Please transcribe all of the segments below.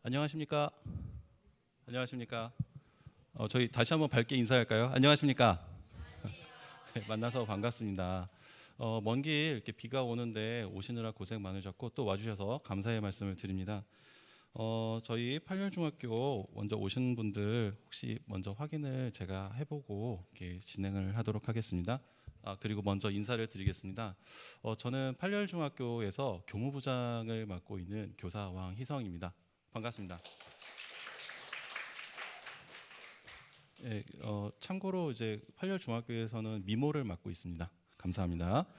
안녕하십니까? 안녕하십니까? 저희 다시 한번 밝게 인사할까요? 안녕하십니까? 네, 만나서 반갑습니다. 먼 길 이렇게 비가 오는데 오시느라 고생 많으셨고 또 와주셔서 감사의 말씀을 드립니다. 저희 8열 중학교 먼저 오신 분들 혹시 먼저 확인을 제가 해보고 이렇게 진행을 하도록 하겠습니다. 그리고 먼저 인사를 드리겠습니다. 저는 8열 중학교에서 교무부장을 맡고 있는 교사 왕희성입니다. 반갑습니다. 네, 참고로 이제 8열 중학교에서는 미모를 맡고 있습니다. 감사합니다.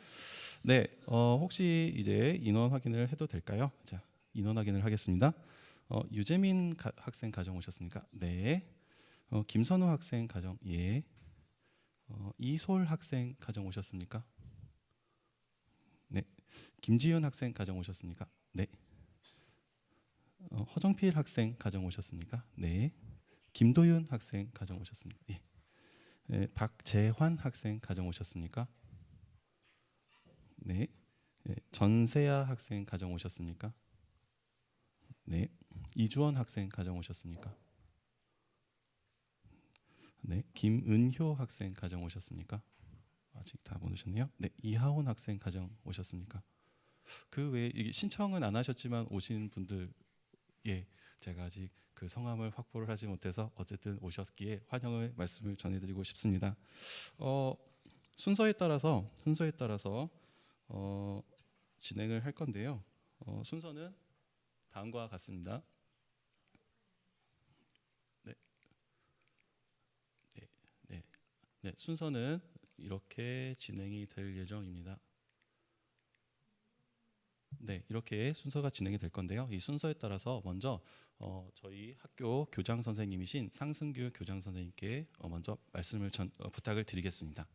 네, 혹시 이제 인원 확인을 해도 될까요? 자, 인원 확인을 하겠습니다. 유재민 학생 가정 오셨습니까? 네. 김선우 학생 가정 예. 이솔 학생 가정 오셨습니까? 네. 김지윤 학생 가정 오셨습니까? 네. 허정필 학생 가정 오셨습니까? 네. 김도윤 학생 가정 오셨습니까? 예. 네. 박재환 학생 가정 오셨습니까? 네. 네. 전세아 학생 가정 오셨습니까? 네. 이주원 학생 가정 오셨습니까? 네. 김은효 학생 가정 오셨습니까? 아직 다 못 오셨네요. 네. 이하온 학생 가정 오셨습니까? 그 외에 신청은 안 하셨지만 오신 분들 예, 제가 아직 그 성함을 확보를 하지 못해서 어쨌든 오셨기에 환영의 말씀을 전해드리고 싶습니다. 순서에 따라서 진행을 할 건데요. 순서는 다음과 같습니다. 네, 네, 네, 네, 순서는 이렇게 진행이 될 예정입니다. 네, 이렇게 순서가 진행이 될 건데요. 이 순서에 따라서 먼저 저희 학교 교장 선생님이신 상승규 교장 선생님께 먼저 말씀을 부탁을 드리겠습니다.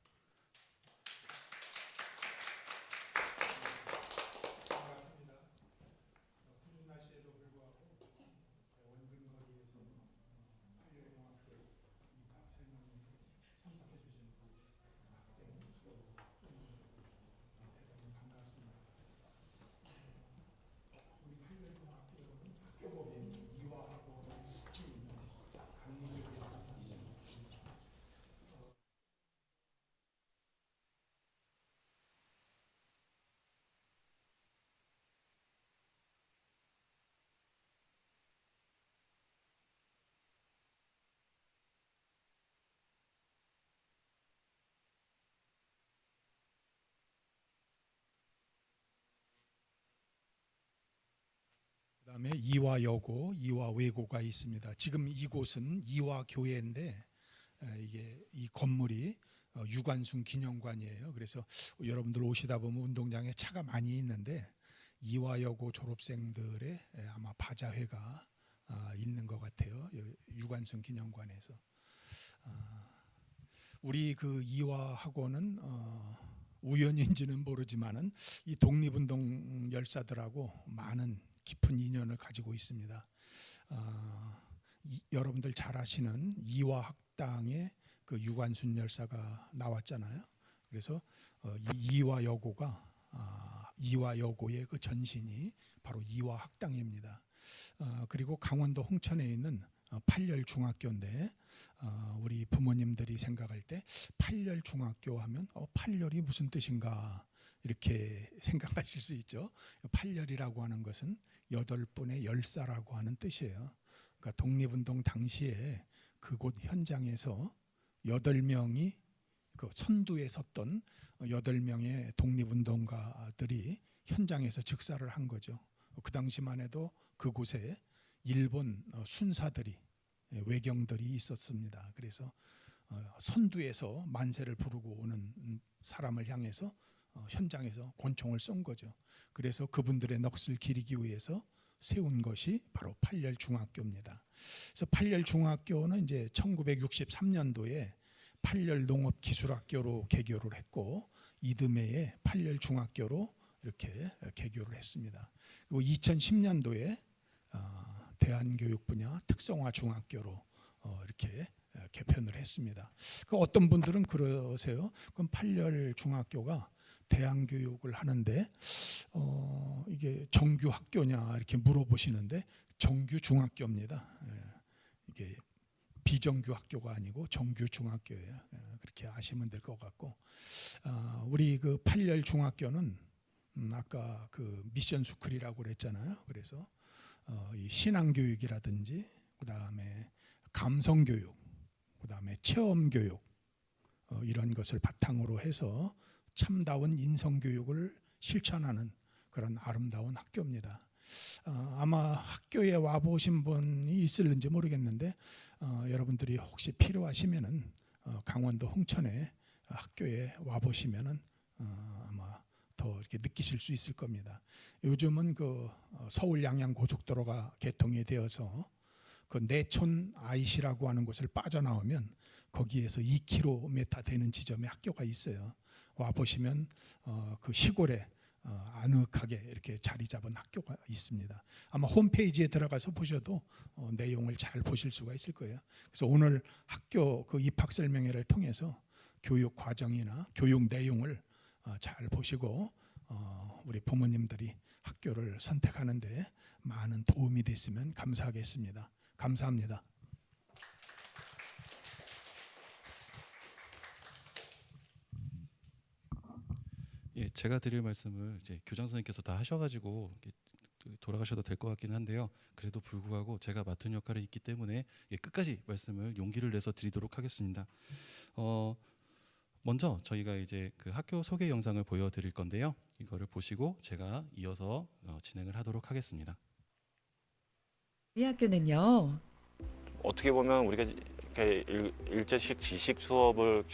그다음에 이화여고, 이화외고가 있습니다. 지금 이곳은 이화교회인데 이게 이 건물이 유관순 기념관이에요. 그래서 여러분들 오시다 보면 운동장에 차가 많이 있는데 이화여고 졸업생들의 아마 바자회가 있는 것 같아요. 유관순 기념관에서. 우리 그 이화학원은 우연인지는 모르지만은 이 독립운동 열사들하고 많은 깊은 인연을 가지고 있습니다. 여러분들 잘 아시는 이화학당에 그 유관순 열사가 나왔잖아요. 그래서 이 이화여고가 이화여고의 그 전신이 바로 이화학당입니다. 그리고 강원도 홍천에 있는 8열 중학교인데 우리 부모님들이 생각할 때 8열 중학교 하면 8열이 무슨 뜻인가 이렇게 생각하실 수 있죠. 8열이라고 하는 것은 8분의 열사라고 하는 뜻이에요. 그러니까 독립운동 당시에 그곳 현장에서 8명이 그 선두에 섰던 8명의 독립운동가들이 현장에서 즉사를 한 거죠. 그 당시만 해도 그곳에 일본 순사들이 외경들이 있었습니다. 그래서 선두에서 만세를 부르고 오는 사람을 향해서 현장에서 권총을 쏜 거죠. 그래서 그분들의 넋을 기리기 위해서 세운 것이 바로 8열 중학교입니다. 그래서 8열 중학교는 이제 1963년도에 8열 농업기술학교로 개교를 했고 이듬해에 8열 중학교로 이렇게 개교를 했습니다. 그리고 2010년도에 대한교육 분야 특성화 중학교로 이렇게 개편을 했습니다. 그 어떤 분들은 그러세요. 그럼 8열 중학교가 대안교육을 하는데 이게 정규 학교냐 이렇게 물어보시는데 정규 중학교입니다. 이게 비정규 학교가 아니고 정규 중학교예요. 그렇게 아시면 될 것 같고, 우리 그 8열 중학교는 아까 그 미션 스쿨이라고 그랬잖아요. 그래서 이 신앙 교육이라든지 그다음에 감성 교육, 그다음에 체험 교육, 이런 것을 바탕으로 해서 참다운 인성 교육을 실천하는 그런 아름다운 학교입니다. 아마 학교에 와 보신 분이 있을는지 모르겠는데, 여러분들이 혹시 필요하시면은 강원도 홍천에 학교에 와 보시면은 아마 더 이렇게 느끼실 수 있을 겁니다. 요즘은 그 서울 양양 고속도로가 개통이 되어서 그 내촌 IC라고 하는 곳을 빠져나오면 거기에서 2km 되는 지점에 학교가 있어요. 와 보시면 그 시골에 아늑하게 이렇게 자리 잡은 학교가 있습니다. 아마 홈페이지에 들어가서 보셔도 내용을 잘 보실 수가 있을 거예요. 그래서 오늘 학교 그 입학 설명회를 통해서 교육 과정이나 교육 내용을 잘 보시고 우리 부모님들이 학교를 선택하는데 많은 도움이 됐으면 감사하겠습니다. 감사합니다. 예, 제가 드릴 말씀을 이제 교장 선생님께서 다 하셔가지고 돌아가셔도 될 것 같기는 한데요. 그래도 불구하고 제가 맡은 역할이 있기 때문에 끝까지 말씀을 용기를 내서 드리도록 하겠습니다. 먼저 저희가 이제 그 학교 소개 영상을 보여드릴 건데요. 이거를 보시고 제가 이어서 진행을 하도록 하겠습니다. 이 학교는요. 어떻게 보면 우리가 이렇게 일제식 지식 수업을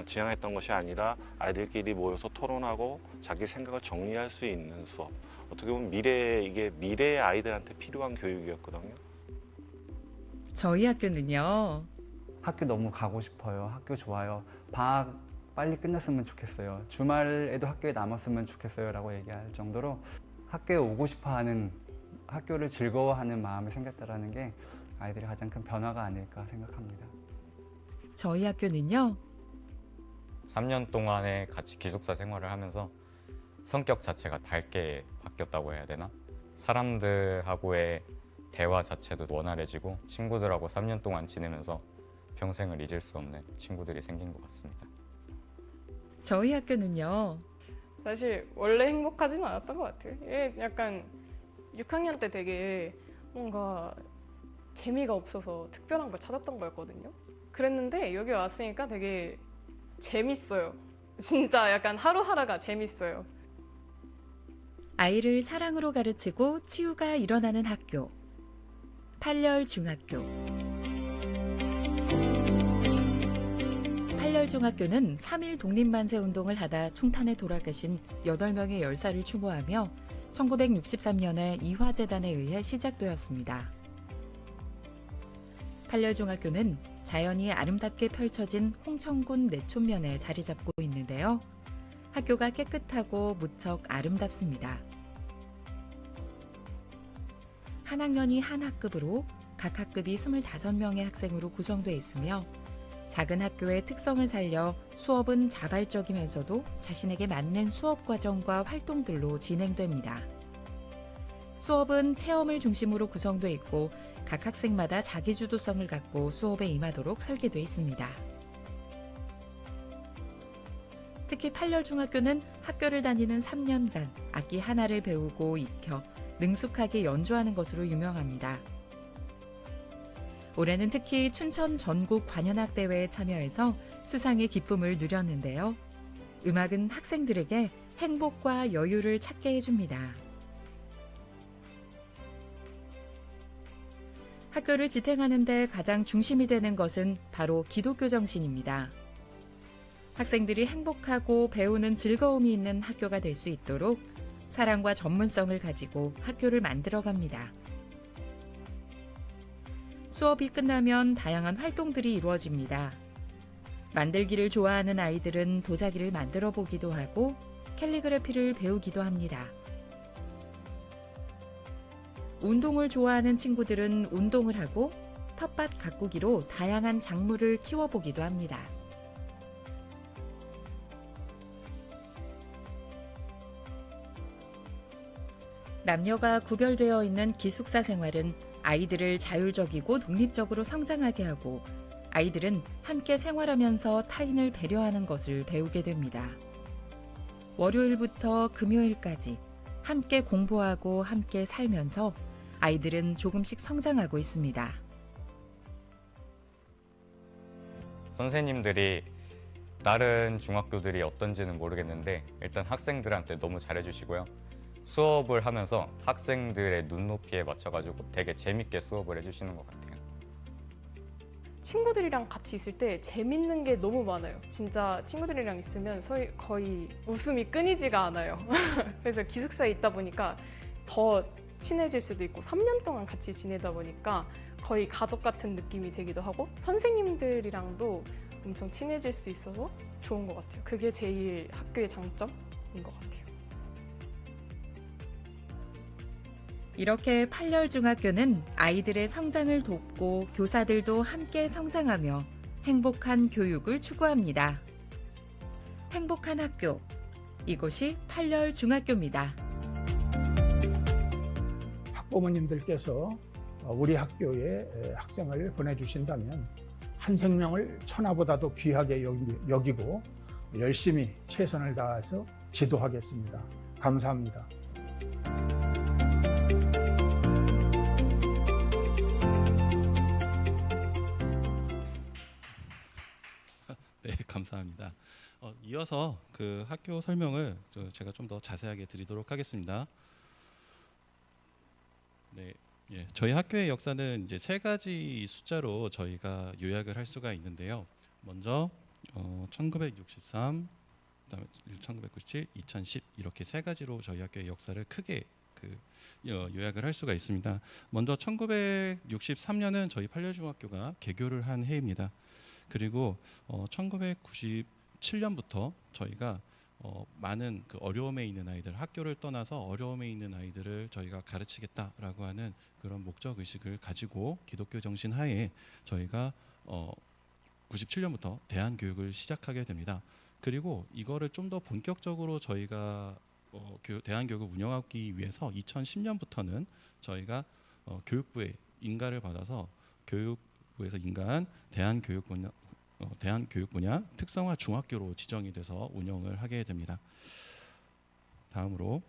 지향했던 것이 아니라 아이들끼리 모여서 토론하고 자기 생각을 정리할 수 있는 수업. 어떻게 보면 이게 미래의 아이들한테 필요한 교육이었거든요. 저희 학교는요. 학교 너무 가고 싶어요. 학교 좋아요. 방학 빨리 끝났으면 좋겠어요. 주말에도 학교에 남았으면 좋겠어요 라고 얘기할 정도로 학교에 오고 싶어하는, 학교를 즐거워하는 마음이 생겼다는 게 아이들의 가장 큰 변화가 아닐까 생각합니다. 저희 학교는요. 3년 동안에 같이 기숙사 생활을 하면서 성격 자체가 밝게 바뀌었다고 해야 되나? 사람들하고의 대화 자체도 원활해지고 친구들하고 3년 동안 지내면서 평생을 잊을 수 없는 친구들이 생긴 것 같습니다. 저희 학교는요. 사실 원래 행복하지는 않았던 것 같아요. 약간 6학년 때 되게 뭔가 재미가 없어서 특별한 걸 찾았던 거였거든요. 그랬는데 여기 왔으니까 되게 재밌어요. 진짜 약간 하루하루가 재밌어요. 아이를 사랑으로 가르치고 치유가 일어나는 학교. 8열 중학교. 8열 중학교는 3.1 독립만세 운동을 하다 총탄에 돌아가신 8명의 열사를 추모하며 1963년에 이화재단에 의해 시작되었습니다. 8열 중학교는 자연이 아름답게 펼쳐진 홍천군 내촌면에 자리 잡고 있는데요. 학교가 깨끗하고 무척 아름답습니다. 한 학년이 한 학급으로 각 학급이 25명의 학생으로 구성되어 있으며 작은 학교의 특성을 살려 수업은 자발적이면서도 자신에게 맞는 수업 과정과 활동들로 진행됩니다. 수업은 체험을 중심으로 구성되어 있고 각 학생마다 자기주도성을 갖고 수업에 임하도록 설계되어 있습니다. 특히 8열 중학교는 학교를 다니는 3년간 악기 하나를 배우고 익혀 능숙하게 연주하는 것으로 유명합니다. 올해는 특히 춘천 전국 관현악 대회에 참여해서 수상의 기쁨을 누렸는데요. 음악은 학생들에게 행복과 여유를 찾게 해줍니다. 학교를 지탱하는 데 가장 중심이 되는 것은 바로 기독교 정신입니다. 학생들이 행복하고 배우는 즐거움이 있는 학교가 될 수 있도록 사랑과 전문성을 가지고 학교를 만들어갑니다. 수업이 끝나면 다양한 활동들이 이루어집니다. 만들기를 좋아하는 아이들은 도자기를 만들어 보기도 하고 캘리그래피를 배우기도 합니다. 운동을 좋아하는 친구들은 운동을 하고 텃밭 가꾸기로 다양한 작물을 키워보기도 합니다. 남녀가 구별되어 있는 기숙사 생활은 아이들을 자율적이고 독립적으로 성장하게 하고 아이들은 함께 생활하면서 타인을 배려하는 것을 배우게 됩니다. 월요일부터 금요일까지 함께 공부하고 함께 살면서 아이들은 조금씩 성장하고 있습니다. 선생님들이 다른 중학교들이 어떤지는 모르겠는데 일단 학생들한테 너무 잘해주시고요. 수업을 하면서 학생들의 눈높이에 맞춰가지고 되게 재밌게 수업을 해주시는 것 같아요. 친구들이랑 같이 있을 때 재밌는 게 너무 많아요. 진짜 친구들이랑 있으면 거의 웃음이 끊이지가 않아요. 그래서 기숙사에 있다 보니까 더 친해질 수도 있고 3년 동안 같이 지내다 보니까 거의 가족 같은 느낌이 되기도 하고 선생님들이랑도 엄청 친해질 수 있어서 좋은 것 같아요. 그게 제일 학교의 장점인 것 같아요. 이렇게 팔렬중학교는 아이들의 성장을 돕고 교사들도 함께 성장하며 행복한 교육을 추구합니다. 행복한 학교, 이곳이 팔렬중학교입니다. 학부모님들께서 우리 학교에 학생을 보내주신다면 한 생명을 천하보다도 귀하게 여기고 열심히 최선을 다해서 지도하겠습니다. 감사합니다. 네, 감사합니다. 이어서 그 학교 설명을 제가 좀 더 자세하게 드리도록 하겠습니다. 네, 예, 저희 학교의 역사는 이제 세 가지 숫자로 저희가 요약을 할 수가 있는데요. 먼저 1963, 그다음에 1997, 2010 이렇게 세 가지로 저희 학교의 역사를 크게 요약을 할 수가 있습니다. 먼저 1963년은 저희 팔렬중학교가 개교를 한 해입니다. 그리고 1997년부터 저희가 많은 그 어려움에 있는 아이들, 학교를 떠나서 어려움에 있는 아이들을 저희가 가르치겠다라고 하는 그런 목적 의식을 가지고 기독교 정신 하에 저희가 97년부터 대안교육을 시작하게 됩니다. 그리고 이거를 좀 더 본격적으로 저희가 대안교육을 운영하기 위해서 2010년부터는 저희가 교육부의 인가를 받아서 교육부에서 인가한 대안교육 분야 특성화 중학교로 지정이 돼서 운영을 하게 됩니다. 다음으로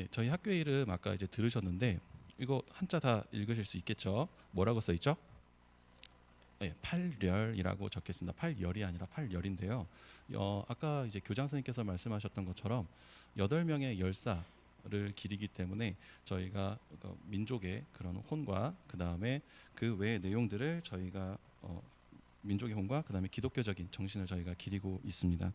저희 학교의 이름 아까 이제 들으셨는데 이거 한자 다 읽으실 수 있겠죠? 뭐라고 써 있죠? 팔렬이라고 적혀 있습니다. 팔열이 아니라 팔열인데요. 아까 이제 교장 선생님께서 말씀하셨던 것처럼 8명의 열사를 기리기 때문에 저희가 민족의 그런 혼과 그 다음에 그 외의 내용들을 저희가 민족의 혼과 그 다음에 기독교적인 정신을 저희가 기리고 있습니다.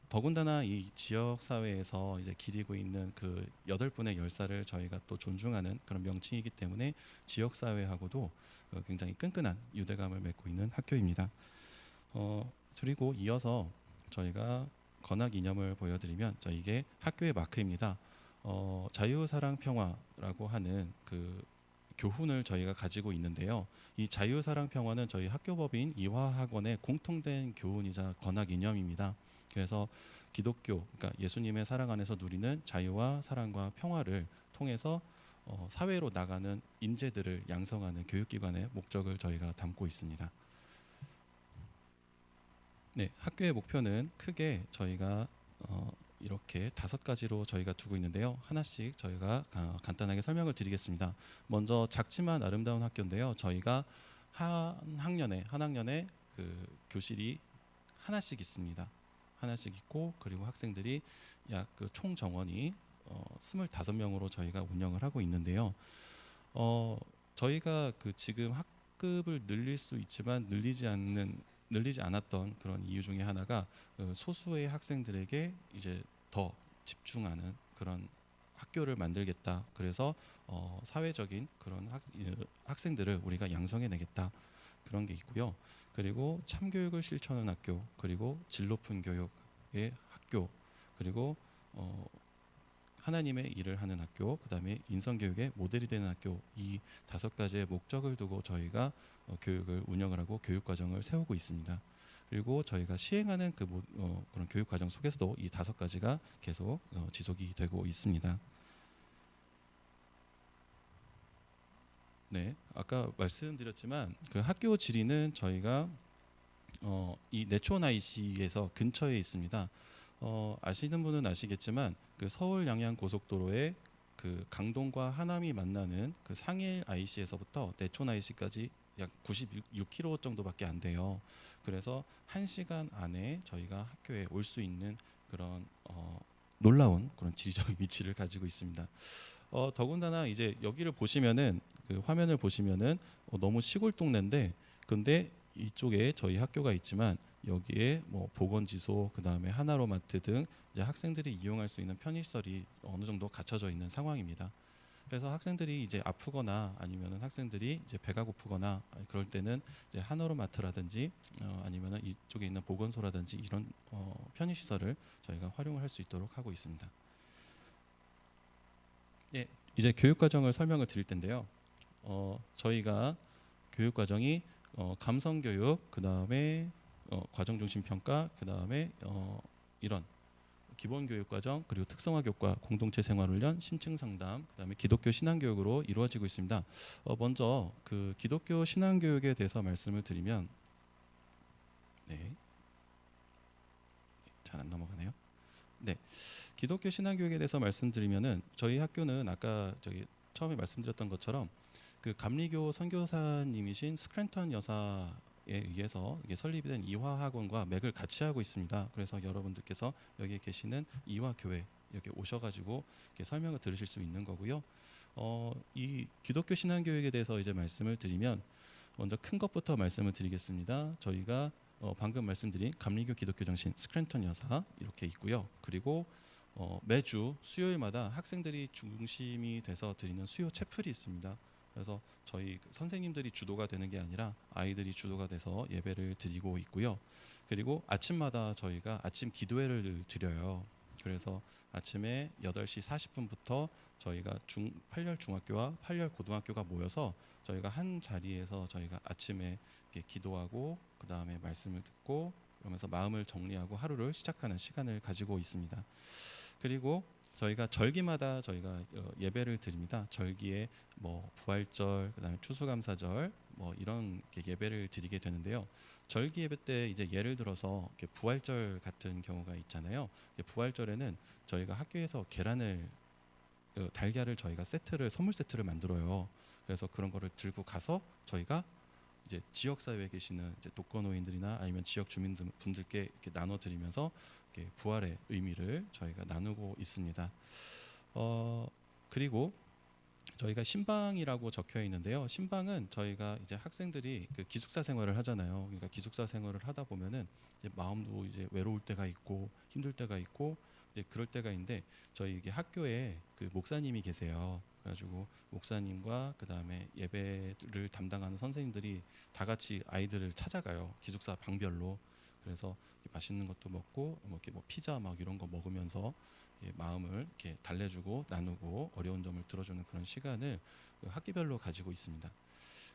더군다나 이 지역 사회에서 이제 기리고 있는 그 8분의 열사를 저희가 또 존중하는 그런 명칭이기 때문에 지역 사회하고도 굉장히 끈끈한 유대감을 맺고 있는 학교입니다. 그리고 이어서 저희가 건학 이념을 보여드리면 이게 학교의 마크입니다. 자유사랑평화라고 하는 그 교훈을 저희가 가지고 있는데요. 이 자유사랑평화는 저희 학교법인 이화학원의 공통된 교훈이자 건학 이념입니다. 그래서 기독교, 그러니까 예수님의 사랑 안에서 누리는 자유와 사랑과 평화를 통해서 사회로 나가는 인재들을 양성하는 교육기관의 목적을 저희가 담고 있습니다. 네, 학교의 목표는 크게 저희가 이렇게 5가지로 저희가 두고 있는데요. 하나씩 저희가 간단하게 설명을 드리겠습니다. 먼저 작지만 아름다운 학교인데요. 저희가 한 학년에 그 교실이 하나씩 있습니다. 하나씩 있고 그리고 학생들이 약 그 총 정원이 25명으로 저희가 운영을 하고 있는데요. 저희가 그 지금 학급을 늘릴 수 있지만 늘리지 않았던 그런 이유 중에 하나가 소수의 학생들에게 이제 더 집중하는 그런 학교를 만들겠다. 그래서 사회적인 그런 학생들을 우리가 양성해내겠다. 그런 게 있고요. 그리고 참교육을 실천하는 학교, 그리고 질 높은 교육의 학교, 그리고 하나님의 일을 하는 학교, 그다음에 인성교육의 모델이 되는 학교, 이 5가지의 목적을 두고 저희가 교육을 운영을 하고 교육과정을 세우고 있습니다. 그리고 저희가 시행하는 그런 교육 과정 속에서도 이 5가지가 계속 지속이 되고 있습니다. 네, 아까 말씀드렸지만 그 학교 지리는 저희가 이 내촌 IC에서 근처에 있습니다. 아시는 분은 아시겠지만 그 서울 양양 고속도로에 그 강동과 하남이 만나는 그 상일 IC에서부터 내촌 IC까지 약 96km 정도밖에 안 돼요. 그래서 1시간 안에 저희가 학교에 올 수 있는 그런 놀라운 그런 지리적인 위치를 가지고 있습니다. 더군다나 이제 여기를 보시면은 그 화면을 보시면은 너무 시골 동네인데 근데 이쪽에 저희 학교가 있지만 여기에 뭐 보건지소 그다음에 하나로마트 등 이제 학생들이 이용할 수 있는 편의시설이 어느 정도 갖춰져 있는 상황입니다. 그래서 학생들이 이제 아프거나 아니면은 학생들이 이제 배가 고프거나 그럴 때는 이제 하나로마트라든지 아니면은 이쪽에 있는 보건소라든지 이런 편의시설을 저희가 활용을 할 수 있도록 하고 있습니다. 예, 이제 교육과정을 설명을 드릴 텐데요. 저희가 교육과정이 감성교육, 그 다음에 과정중심평가, 그 다음에 이런 기본교육과정, 그리고 특성화교과, 공동체생활훈련, 심층상담, 그 다음에 기독교 신앙교육으로 이루어지고 있습니다. 먼저 그 기독교 신앙교육에 대해서 말씀을 드리면 네, 잘 안 넘어가네요. 네, 기독교 신앙교육에 대해서 말씀드리면은 저희 학교는 아까 처음에 말씀드렸던 것처럼 그 감리교 선교사님이신 스크랜턴 여사에 의해서 이게 설립이 된 이화학원과 맥을 같이 하고 있습니다. 그래서 여러분들께서 여기에 계시는 이화교회 여기 오셔가지고 이렇게 설명을 들으실 수 있는 거고요. 이 기독교 신앙교육에 대해서 이제 말씀을 드리면 먼저 큰 것부터 말씀을 드리겠습니다. 저희가 방금 말씀드린 감리교 기독교 정신 스크랜턴 여사 이렇게 있고요. 그리고 매주 수요일마다 학생들이 중심이 돼서 드리는 수요 채플이 있습니다. 그래서 저희 선생님들이 주도가 되는 게 아니라 아이들이 주도가 돼서 예배를 드리고 있고요. 그리고 아침마다 저희가 아침 기도회를 드려요. 그래서 아침에 8시 40분부터 저희가 8열 중학교와 8열 고등학교가 모여서 저희가 한 자리에서 저희가 아침에 이렇게 기도하고 그 다음에 말씀을 듣고 그러면서 마음을 정리하고 하루를 시작하는 시간을 가지고 있습니다. 그리고 저희가 절기마다 저희가 예배를 드립니다. 절기에 뭐 부활절, 그다음에 추수감사절 뭐 이런 예배를 드리게 되는데요. 절기 예배 때 이제 예를 들어서 이렇게 부활절 같은 경우가 있잖아요. 부활절에는 저희가 학교에서 달걀을 저희가 선물 세트를 만들어요. 그래서 그런 거를 들고 가서 저희가 이제 지역 사회에 계시는 이제 독거노인들이나 아니면 지역 주민분들께 이렇게 나눠드리면서 이렇게 부활의 의미를 저희가 나누고 있습니다. 그리고 저희가 신방이라고 적혀 있는데요. 신방은 저희가 이제 학생들이 그 기숙사 생활을 하잖아요. 그러니까 기숙사 생활을 하다 보면은 이제 마음도 이제 외로울 때가 있고 힘들 때가 있고 이제 그럴 때가 있는데 저희 이게 학교에 그 목사님이 계세요. 그래가지고 목사님과 그 다음에 예배를 담당하는 선생님들이 다 같이 아이들을 찾아가요. 기숙사 방별로. 그래서 맛있는 것도 먹고 이렇게 뭐 피자 막 이런 거 먹으면서 마음을 이렇게 달래주고 나누고 어려운 점을 들어주는 그런 시간을 학기별로 가지고 있습니다.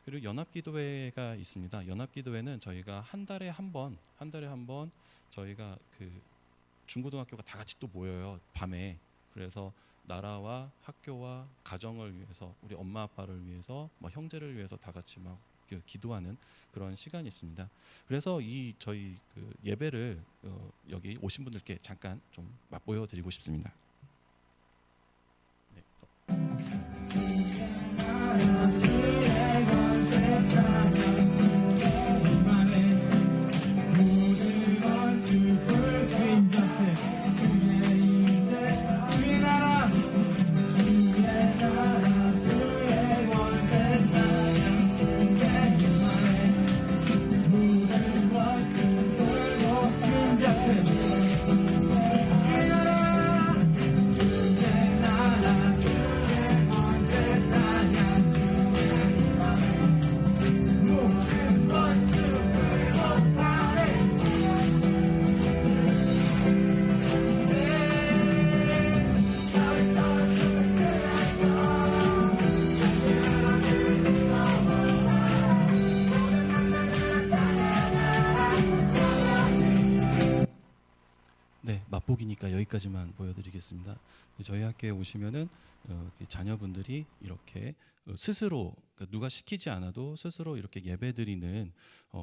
그리고 연합기도회가 있습니다. 연합기도회는 저희가 한 달에 한 번 저희가 그 중고등학교가 다 같이 또 모여요. 밤에. 그래서 나라와 학교와 가정을 위해서 우리 엄마 아빠를 위해서 뭐 형제를 위해서 다 같이 막 기도하는 그런 시간이 있습니다. 그래서 이 저희 그 예배를 여기 오신 분들께 잠깐 좀 맛보여 드리고 싶습니다. 네. 여기까지만 보여드리겠습니다. 저희 학교에 오시면은 자녀분들이 이렇게 스스로 그러니까 누가 시키지 않아도 스스로 이렇게 예배드리는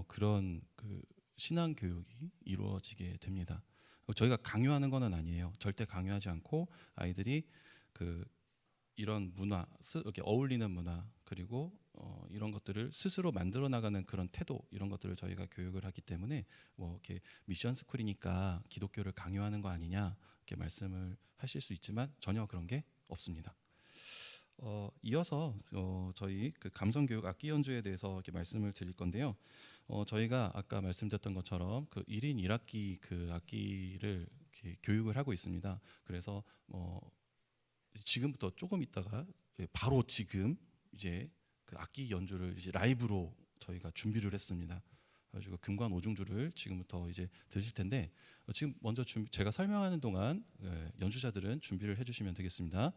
그런 그 신앙 교육이 이루어지게 됩니다. 저희가 강요하는 것은 아니에요. 절대 강요하지 않고 아이들이 그 이런 문화, 이렇게 어울리는 문화 그리고 이런 것들을 스스로 만들어 나가는 그런 태도 이런 것들을 저희가 교육을 하기 때문에 뭐 이렇게 미션 스쿨이니까 기독교를 강요하는 거 아니냐 이렇게 말씀을 하실 수 있지만 전혀 그런 게 없습니다. 이어서 저희 그 감성 교육 악기 연주에 대해서 이렇게 말씀을 드릴 건데요. 저희가 아까 말씀드렸던 것처럼 그 1인 1악기 그 악기를 이렇게 교육을 하고 있습니다. 그래서 지금부터 조금 있다가 바로 지금 이제 그 악기 연주를 이제 라이브로 저희가 준비를 했습니다. 그래가지고 금관 오중주를 지금부터 이제 들으실 텐데 지금 먼저 제가 설명하는 동안 연주자들은 준비를 해주시면 되겠습니다.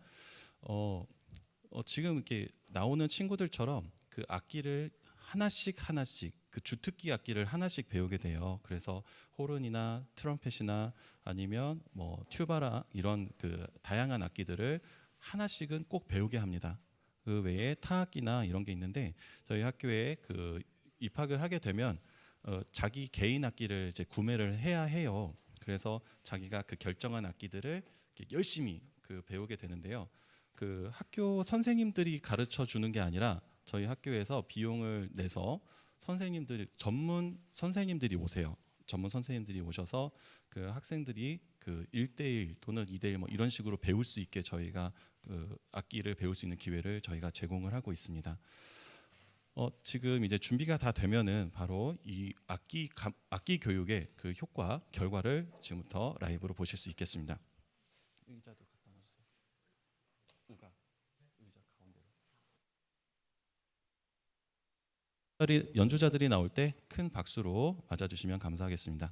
지금 이렇게 나오는 친구들처럼 그 악기를 하나씩 그 주특기 악기를 하나씩 배우게 돼요. 그래서 호른이나 트럼펫이나 아니면 뭐 튜바라 이런 그 다양한 악기들을 하나씩은 꼭 배우게 합니다. 그 외에 타악기나 이런 게 있는데 저희 학교에 그 입학을 하게 되면 자기 개인 악기를 이제 구매를 해야 해요. 그래서 자기가 그 결정한 악기들을 열심히 그 배우게 되는데요. 그 학교 선생님들이 가르쳐 주는 게 아니라 저희 학교에서 비용을 내서 전문 선생님들이 오세요. 전문 선생님들이 오셔서 그 학생들이 그 1대1 또는 2대1 뭐 이런 식으로 배울 수 있게 저희가 그 악기를 배울 수 있는 기회를 저희가 제공을 하고 있습니다. 지금 이제 준비가 다 되면은 바로 이 악기 교육의 그 효과 결과를 지금부터 라이브로 보실 수 있겠습니다. 의자도 갖다 놔주세요. 의자 가운데로. 연주자들이 나올 때 큰 박수로 맞아주시면 감사하겠습니다.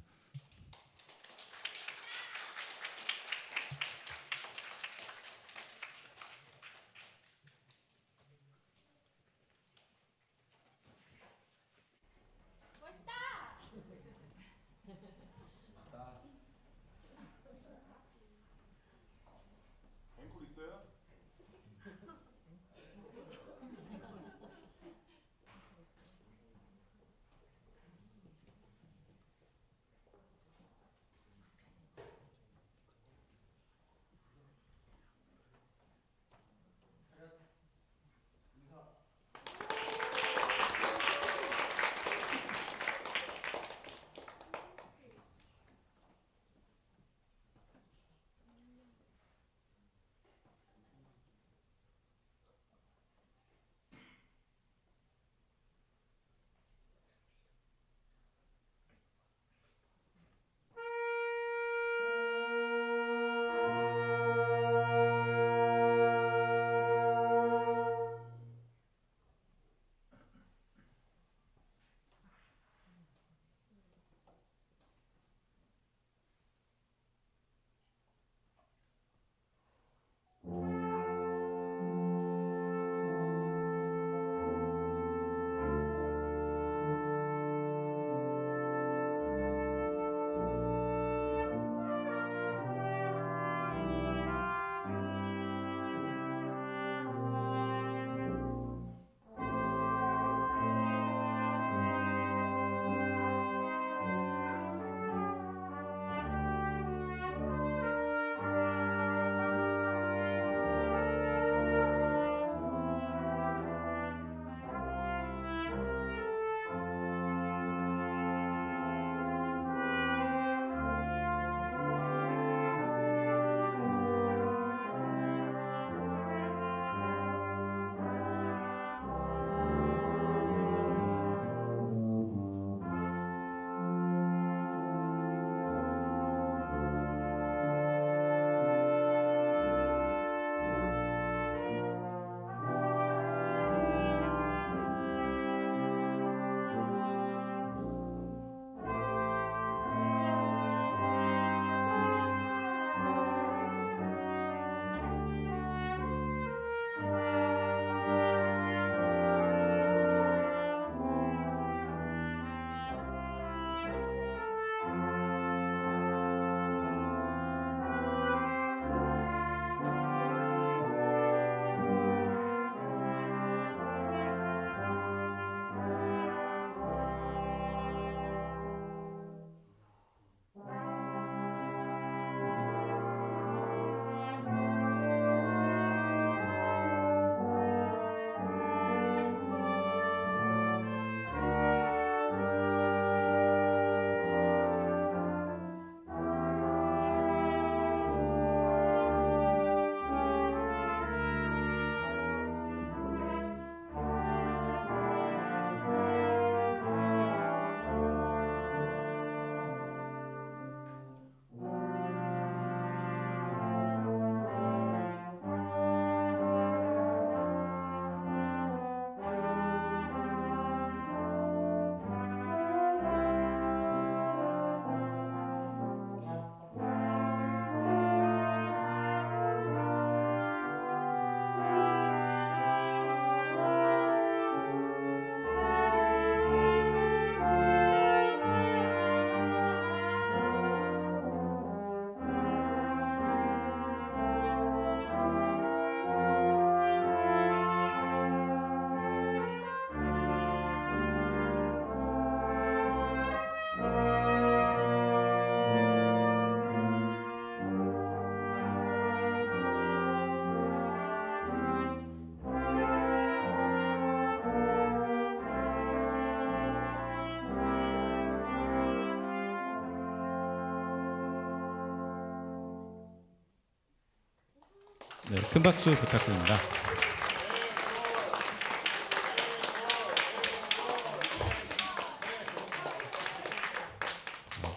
네, 큰 박수 부탁드립니다.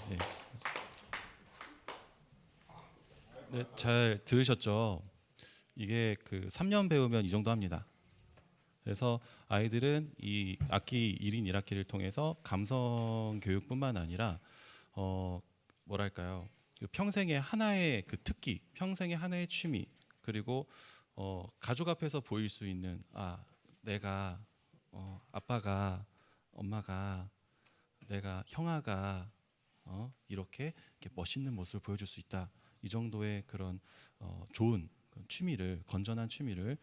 네. 네, 잘 들으셨죠? 이게 그 3년 배우면 이 정도 합니다. 그래서 아이들은 이 악기 1인 1학기를 통해서 감성 교육뿐만 아니라 뭐랄까요? 그 평생의 하나의 그 특기, 평생의 하나의 취미, 그리고 가족 앞에서 보일 수 있는 내가 아빠가 엄마가 내가 형아가 이렇게 멋있는 모습을 보여줄 수 있다. 이 정도의 그런 좋은 취미를 건전한 취미를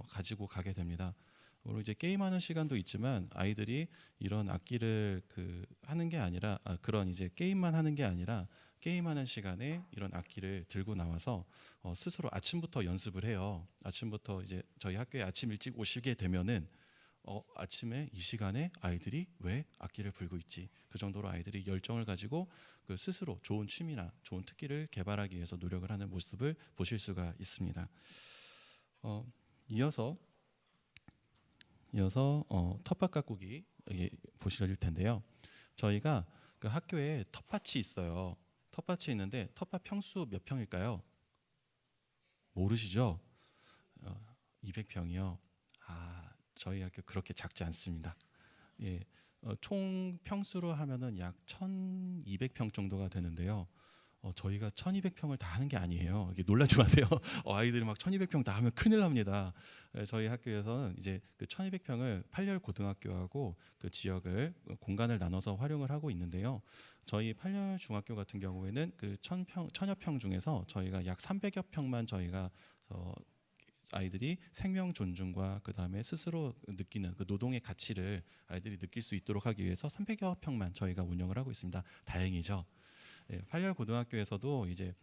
가지고 가게 됩니다. 물론 이제 게임하는 시간도 있지만 아이들이 이런 악기를 하는 게 아니라 그런 이제 게임만 하는 게 아니라 게임하는 시간에 이런 악기를 들고 나와서 스스로 아침부터 연습을 해요. 아침부터 이제 저희 학교에 아침 일찍 오시게 되면은 아침에 이 시간에 아이들이 왜 악기를 불고 있지? 그 정도로 아이들이 열정을 가지고 그 스스로 좋은 취미나 좋은 특기를 개발하기 위해서 노력을 하는 모습을 보실 수가 있습니다. 이어서 텃밭 가꾸기 보실 텐데요. 저희가 그 학교에 텃밭이 있어요. 텃밭이 있는데 텃밭 평수 몇 평일까요? 모르시죠? 200평이요. 저희 학교 그렇게 작지 않습니다. 예, 총 평수로 하면은 약 1,200평 정도가 되는데요. 저희가 1,200평을 다 하는 게 아니에요. 이게 놀라지 마세요. 아이들이 막 1,200평 다 하면 큰일 납니다. 저희 학교에서는 이제 그 1,200평을 팔열 고등학교하고 그 지역을 공간을 나눠서 활용을 하고 있는데요. 저희 팔열 중학교 같은 경우에는 그 1,000여 평 중에서 저희가 약 300여 평만 저희가 아이들이 생명 존중과 그 다음에 스스로 느끼는 그 노동의 가치를 아이들이 느낄 수 있도록 하기 위해서 300여 평만 저희가 운영을 하고 있습니다. 다행이죠. 예, 팔열 고등학교에서도 이제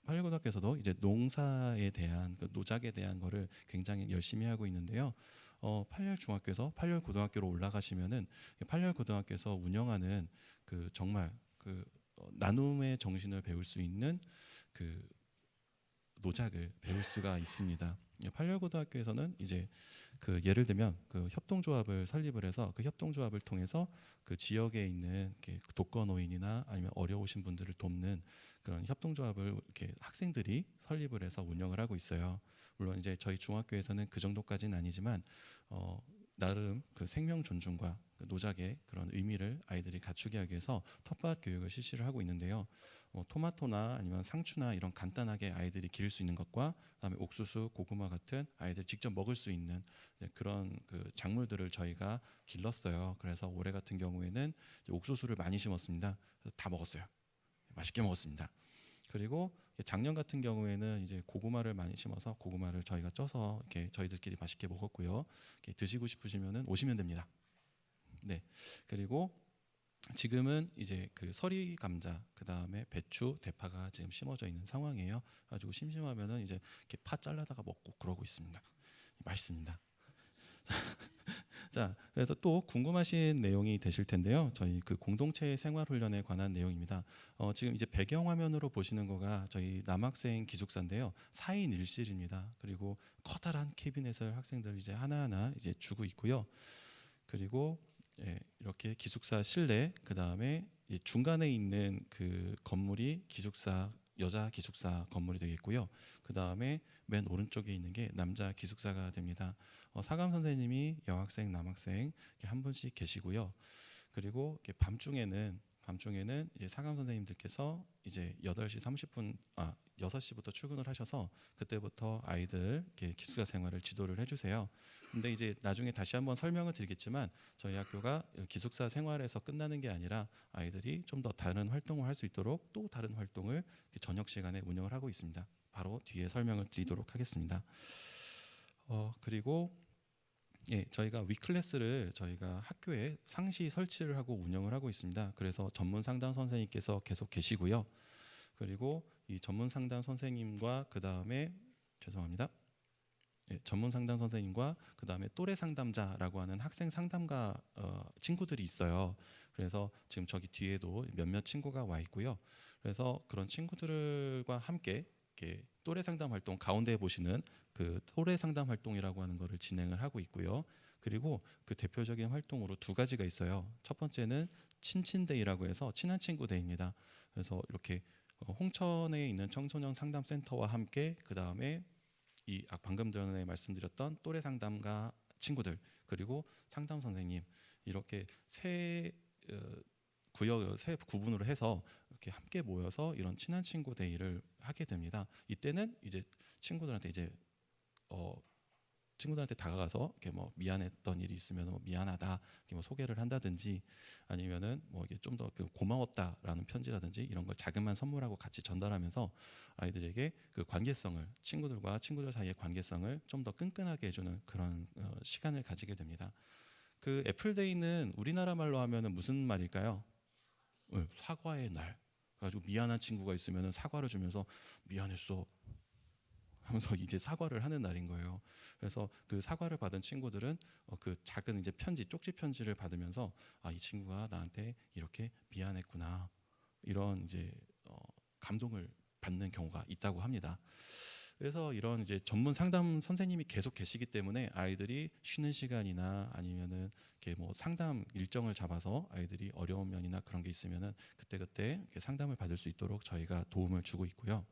팔열 고등학교에서도 이제 농사에 대한 그 노작에 대한 거를 굉장히 열심히 하고 있는데요. 팔열 중학교에서 팔열 고등학교로 올라가시면은 팔열 고등학교에서 운영하는 그 정말 그 나눔의 정신을 배울 수 있는 그 노작을 배울 수가 있습니다. 팔열고등학교에서는 이제 그 예를 들면 그 협동조합을 설립을 해서 그 협동조합을 통해서 그 지역에 있는 독거노인이나 아니면 어려우신 분들을 돕는 그런 협동조합을 이렇게 학생들이 설립을 해서 운영을 하고 있어요. 물론 이제 저희 중학교에서는 그 정도까지는 아니지만 나름 그 생명 존중과 그 노작의 그런 의미를 아이들이 갖추게 하기 위해서 텃밭 교육을 실시를 하고 있는데요. 토마토나 아니면 상추나 이런 간단하게 아이들이 기를 수 있는 것과 그다음에 옥수수, 고구마 같은 아이들이 직접 먹을 수 있는 그런 그 작물들을 저희가 길렀어요. 그래서 올해 같은 경우에는 옥수수를 많이 심었습니다. 그래서 다 먹었어요. 맛있게 먹었습니다. 그리고 작년 같은 경우에는 이제 고구마를 많이 심어서 고구마를 저희가 쪄서 이렇게 저희들끼리 맛있게 먹었고요. 이렇게 드시고 싶으시면은 오시면 됩니다. 네. 그리고 지금은 이제 그 서리 감자, 그 다음에 배추, 대파가 지금 심어져 있는 상황이에요. 가지고 심심하면은 이제 이렇게 파 잘라다가 먹고 그러고 있습니다. 맛있습니다. 자, 그래서 또 궁금하신 내용이 되실 텐데요. 저희 그 공동체 생활 훈련에 관한 내용입니다. 지금 이제 배경 화면으로 보시는 거가 저희 남학생 기숙사인데요. 4인 1실입니다. 그리고 커다란 캐비넷을 학생들 이제 하나하나 이제 주고 있고요. 그리고 이렇게 기숙사 실내, 그 다음에 중간에 있는 그 건물이 기숙사 여자 기숙사 건물이 되겠고요. 그 다음에 맨 오른쪽에 있는 게 남자 기숙사가 됩니다. 사감 선생님이 여학생, 남학생 이렇게 한 분씩 계시고요. 그리고 이렇게 밤중에는 이제 사감 선생님들께서 이제 8시 30분 6시부터 출근을 하셔서 그때부터 아이들 이렇게 기숙사 생활을 지도를 해주세요. 근데 이제 나중에 다시 한번 설명을 드리겠지만 저희 학교가 기숙사 생활에서 끝나는 게 아니라 아이들이 좀 더 다른 활동을 할 수 있도록 또 다른 활동을 저녁 시간에 운영을 하고 있습니다. 바로 뒤에 설명을 드리도록 하겠습니다. 그리고 저희가 위클래스를 저희가 학교에 상시 설치를 하고 운영을 하고 있습니다. 그래서 전문 상담 선생님께서 계속 계시고요. 그리고 이 전문 상담 선생님과 그 다음에 전문 상담 선생님과 그 다음에 또래 상담자라고 하는 학생 상담가 친구들이 있어요. 그래서 지금 저기 뒤에도 몇몇 친구가 와 있고요. 그래서 그런 친구들과 함께 이렇게 또래 상담 활동 가운데 보시는 그 또래 상담 활동이라고 하는 거를 진행을 하고 있고요. 그리고 그 대표적인 활동으로 두 가지가 있어요. 첫 번째는 친친데이라고 해서 친한 친구 데이입니다. 그래서 이렇게 홍천에 있는 청소년 상담센터와 함께 그 다음에 이 방금 전에 말씀드렸던 또래 상담가 친구들 그리고 상담 선생님 이렇게 세 구역 세 구분으로 해서 이렇게 함께 모여서 이런 친한 친구 데이를 하게 됩니다. 이때는 이제 친구들한테 이제 친구들한테 다가가서 이렇게 뭐 미안했던 일이 있으면 뭐 미안하다 이렇게 뭐 소개를 한다든지 아니면은 뭐 이게 좀 더 고마웠다라는 편지라든지 이런 걸 자그마한 선물하고 같이 전달하면서 아이들에게 그 관계성을 친구들과 친구들 사이의 관계성을 좀 더 끈끈하게 해주는 그런 시간을 가지게 됩니다. 그 애플데이는 우리나라 말로 하면은 무슨 말일까요? 사과의 날. 그래가지고 미안한 친구가 있으면은 사과를 주면서 미안했어 하면서 이제 사과를 하는 날인 거예요. 그래서 그 사과를 받은 친구들은 그 작은 이제 편지, 쪽지 편지를 받으면서 아, 이 친구가 나한테 이렇게 미안했구나 이런 이제 감동을 받는 경우가 있다고 합니다. 그래서 이런 이제 전문 상담 선생님이 계속 계시기 때문에 아이들이 쉬는 시간이나 아니면은 이렇게 뭐 상담 일정을 잡아서 아이들이 어려운 면이나 그런 게 있으면은 그때그때 이렇게 상담을 받을 수 있도록 저희가 도움을 주고 있고요.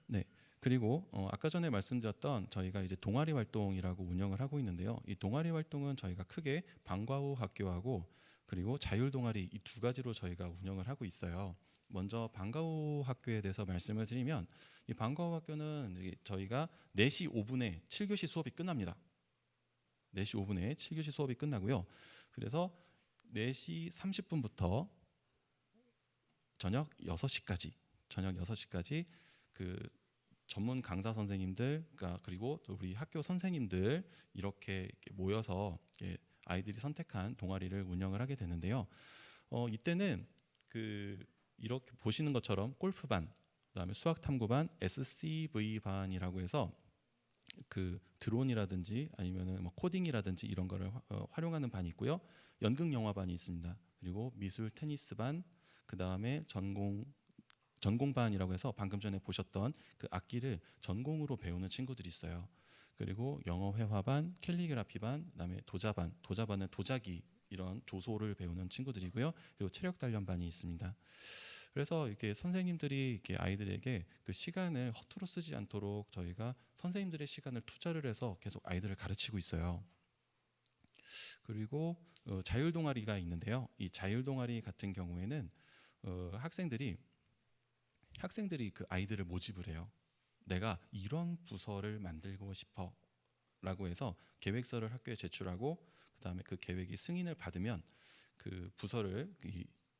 네. 그리고 아까 전에 말씀드렸던 저희가 이제 동아리 활동이라고 운영을 하고 있는데요. 이 동아리 활동은 저희가 크게 방과 후 학교하고 그리고 자율 동아리 이 두 가지로 저희가 운영을 하고 있어요. 먼저 방과 후 학교에 대해서 말씀을 드리면 이 방과 후 학교는 이제 저희가 4시 5분에 7교시 수업이 끝납니다. 4시 5분에 7교시 수업이 끝나고요. 그래서 4시 30분부터 저녁 6시까지 그 전문 강사 선생님들 그리고 또 우리 학교 선생님들 이렇게 모여서 아이들이 선택한 동아리를 운영을 하게 되는데요. 이때는 이렇게 보시는 것처럼 골프반, 그다음에 수학탐구반, SCV반이라고 해서 그 드론이라든지 아니면은 뭐 코딩이라든지 이런 거를 활용하는 반이 있고요. 연극 영화반이 있습니다. 그리고 미술 테니스반, 그다음에 전공반이라고 해서 방금 전에 보셨던 그 악기를 전공으로 배우는 친구들이 있어요. 그리고 영어 회화반, 캘리그라피반, 그다음에 도자반은 도자기 이런 조소를 배우는 친구들이고요. 그리고 체력 단련반이 있습니다. 그래서 이렇게 선생님들이 이렇게 아이들에게 그 시간을 허투루 쓰지 않도록 저희가 선생님들의 시간을 투자를 해서 계속 아이들을 가르치고 있어요. 그리고 자율 동아리가 있는데요. 이 자율 동아리 같은 경우에는 학생들이 그 아이들을 모집을 해요. 내가 이런 부서를 만들고 싶어라고 해서 계획서를 학교에 제출하고 그다음에 그 계획이 승인을 받으면 그 부서를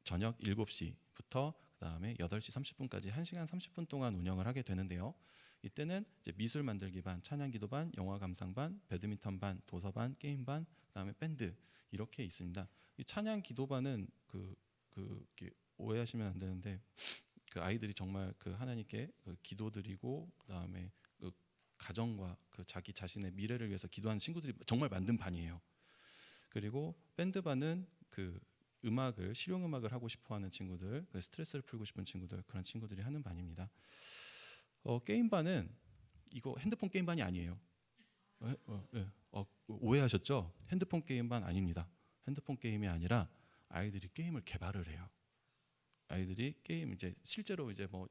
저녁 7시부터 그다음에 8시 30분까지 1시간 30분 동안 운영을 하게 되는데요. 이때는 이제 미술 만들기 반, 찬양 기도 반, 영화 감상 반, 배드민턴 반, 도서 반, 게임 반, 그다음에 밴드 이렇게 있습니다. 이 찬양 기도 반은 이렇게 오해하시면 안 되는데 그 아이들이 정말 그 하나님께 기도드리고 그다음에 그 가정과 그 자기 자신의 미래를 위해서 기도하는 친구들이 정말 만든 반이에요. 그리고 밴드 반은 그 실용 음악을 하고 싶어하는 친구들, 스트레스를 풀고 싶은 친구들 그런 친구들이 하는 반입니다. 게임 반은 이거 핸드폰 게임 반이 아니에요. 오해하셨죠? 핸드폰 게임 반 아닙니다. 핸드폰 게임이 아니라 아이들이 게임을 개발을 해요. 아이들이 게임 이제 실제로 이제 뭐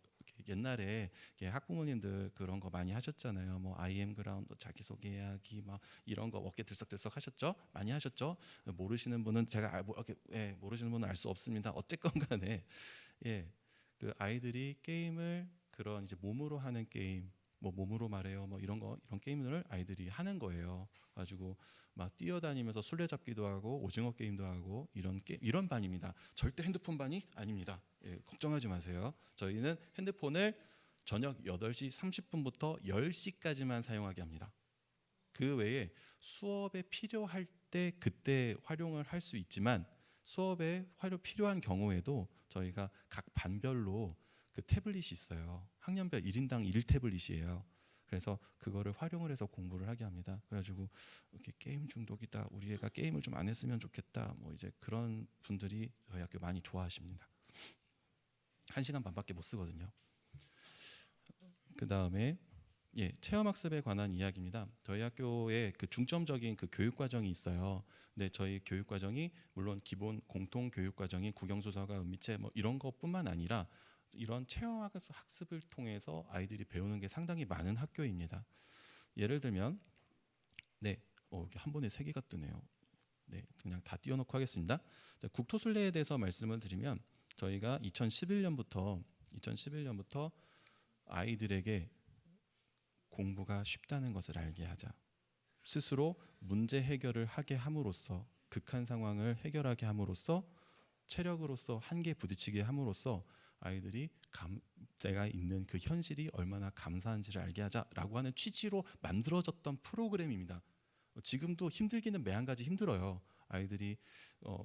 옛날에 학부모님들 그런 거 많이 하셨잖아요. 뭐 IM 그라운드 자기소개하기 막 이런 거 어깨 들썩들썩 하셨죠? 많이 하셨죠? 모르시는 분은 제가 모르시는 분은 알 수 없습니다. 어쨌건 간에 그 아이들이 게임을 그런 이제 몸으로 하는 게임 뭐 몸으로 말해요. 뭐 이런 게임들을 아이들이 하는 거예요. 가지고 막 뛰어다니면서 술래잡기도 하고 오징어 게임도 하고 이런 반입니다. 절대 핸드폰 반이 아닙니다. 걱정하지 마세요. 저희는 핸드폰을 저녁 8시 30분부터 10시까지만 사용하게 합니다. 그 외에 수업에 필요할 때 그때 활용을 할 수 있지만 수업에 필요한 경우에도 저희가 각 반별로 그 태블릿이 있어요. 학년별 1인당 1태블릿이에요. 그래서 그거를 활용을 해서 공부를 하게 합니다. 그래가지고 이렇게 게임 중독이다. 우리 애가 게임을 좀 안 했으면 좋겠다. 뭐 이제 그런 분들이 저희 학교 많이 좋아하십니다. 1시간 반밖에 못 쓰거든요. 그다음에 체험학습에 관한 이야기입니다. 저희 학교에 그 중점적인 그 교육 과정이 있어요. 근데 저희 교육 과정이 물론 기본 공통 교육 과정인 국영수서가 은미체 뭐 이런 것뿐만 아니라 이런 체험학습을 통해서 아이들이 배우는 게 상당히 많은 학교입니다. 예를 들면 이렇게 한 번에 세 개가 뜨네요. 그냥 다 띄워놓고 하겠습니다. 자, 국토순례에 대해서 말씀을 드리면 저희가 2011년부터 아이들에게 공부가 쉽다는 것을 알게 하자. 스스로 문제 해결을 하게 함으로써 극한 상황을 해결하게 함으로써 체력으로서 한계에 부딪히게 함으로써 아이들이 내가 있는 그 현실이 얼마나 감사한지를 알게 하자라고 하는 취지로 만들어졌던 프로그램입니다. 지금도 힘들기는 매한가지 힘들어요. 아이들이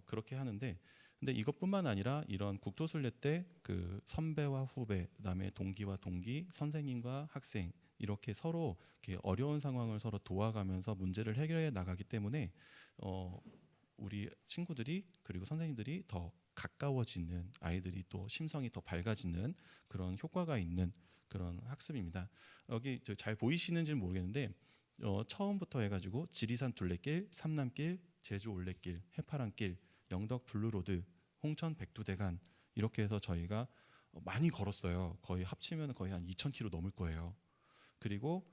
그렇게 하는데 근데 이것뿐만 아니라 이런 국토순례 때 그 선배와 후배, 그다음에 동기와 동기, 선생님과 학생 이렇게 서로 이렇게 어려운 상황을 서로 도와가면서 문제를 해결해 나가기 때문에 우리 친구들이 그리고 선생님들이 더 가까워지는 아이들이 또 심성이 더 밝아지는 그런 효과가 있는 그런 학습입니다. 여기 잘 보이시는지는 모르겠는데 처음부터 해가지고 지리산 둘레길, 삼남길, 제주 올레길, 해파랑길, 영덕 블루로드, 홍천 백두대간 이렇게 해서 저희가 많이 걸었어요. 거의 합치면 거의 한 2,000km 넘을 거예요. 그리고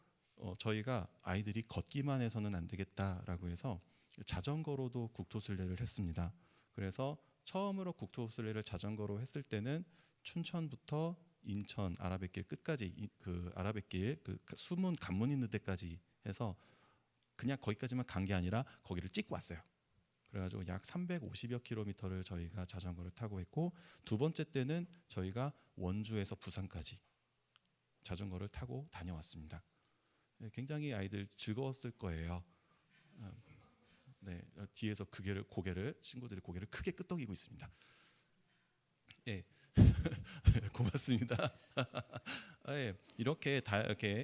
저희가 아이들이 걷기만 해서는 안 되겠다라고 해서 자전거로도 국토순례를 했습니다. 그래서 처음으로 국토순례를 자전거로 했을 때는 춘천부터 인천 아라뱃길 끝까지 그 아라뱃길 그 숨은 관문 있는 데까지 해서 그냥 거기까지만 간 게 아니라 거기를 찍고 왔어요. 그래가지고 약 350여 킬로미터를 저희가 자전거를 타고 했고 두 번째 때는 저희가 원주에서 부산까지 자전거를 타고 다녀왔습니다. 굉장히 아이들 즐거웠을 거예요. 뒤에서 고개를 친구들이 고개를 크게 끄덕이고 있습니다. 고맙습니다. 이렇게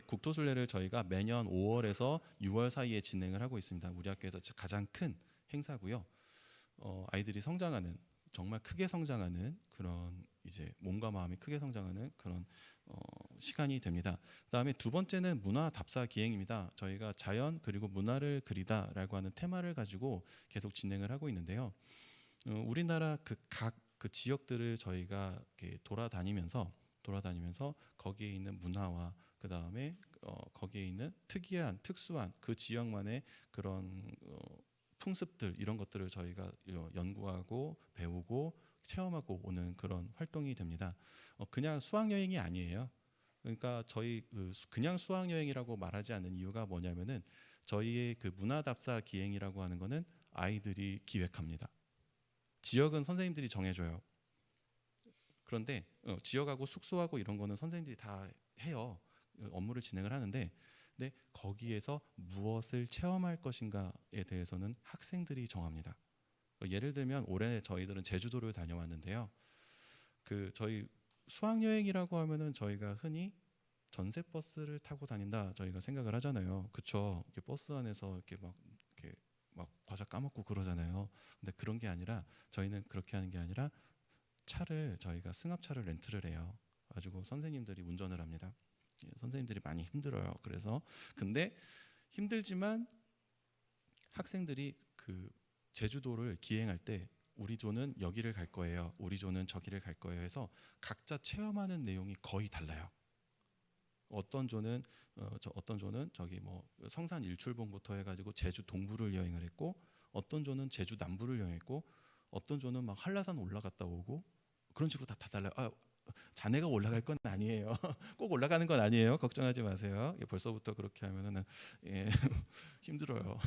국토순례를 저희가 매년 5월에서 6월 사이에 진행을 하고 있습니다. 우리 학교에서 가장 큰 행사고요. 아이들이 성장하는 정말 크게 성장하는 그런 이제 몸과 마음이 크게 성장하는 그런 시간이 됩니다. 그다음에 두 번째는 문화 답사 기행입니다. 저희가 자연 그리고 문화를 그리다라고 하는 테마를 가지고 계속 진행을 하고 있는데요. 우리나라 각 그 지역들을 저희가 이렇게 돌아다니면서 거기에 있는 문화와 그 다음에 거기에 있는 특수한 그 지역만의 그런 풍습들 이런 것들을 저희가 연구하고 배우고 체험하고 오는 그런 활동이 됩니다. 그냥 수학여행이 아니에요. 그러니까 저희 그냥 수학여행이라고 말하지 않는 이유가 뭐냐면은 저희의 그 문화답사 기행이라고 하는 거는 아이들이 기획합니다. 지역은 선생님들이 정해줘요. 그런데 지역하고 숙소하고 이런 거는 선생님들이 다 해요. 업무를 진행을 하는데 근데 거기에서 무엇을 체험할 것인가에 대해서는 학생들이 정합니다. 예를 들면 올해 저희들은 제주도를 다녀왔는데요. 저희 수학여행이라고 하면은 저희가 흔히 전세 버스를 타고 다닌다 저희가 생각을 하잖아요. 그렇죠? 이렇게 버스 안에서 이렇게 막 과자 까먹고 그러잖아요. 근데 그런 게 아니라 저희는 그렇게 하는 게 아니라 저희가 승합차를 렌트를 해요. 가지고 선생님들이 운전을 합니다. 선생님들이 많이 힘들어요. 그래서 근데 힘들지만 학생들이 그 제주도를 기행할 때 우리 조는 여기를 갈 거예요. 우리 조는 저기를 갈 거예요. 해서 각자 체험하는 내용이 거의 달라요. 어떤 조는 저기 뭐 성산 일출봉부터 해가지고 제주 동부를 여행을 했고 어떤 조는 제주 남부를 여행했고 어떤 조는 막 한라산 올라갔다 오고 그런 식으로 다 달라요. 자네가 올라갈 건 아니에요. 꼭 올라가는 건 아니에요. 걱정하지 마세요. 벌써부터 그렇게 하면은 힘들어요.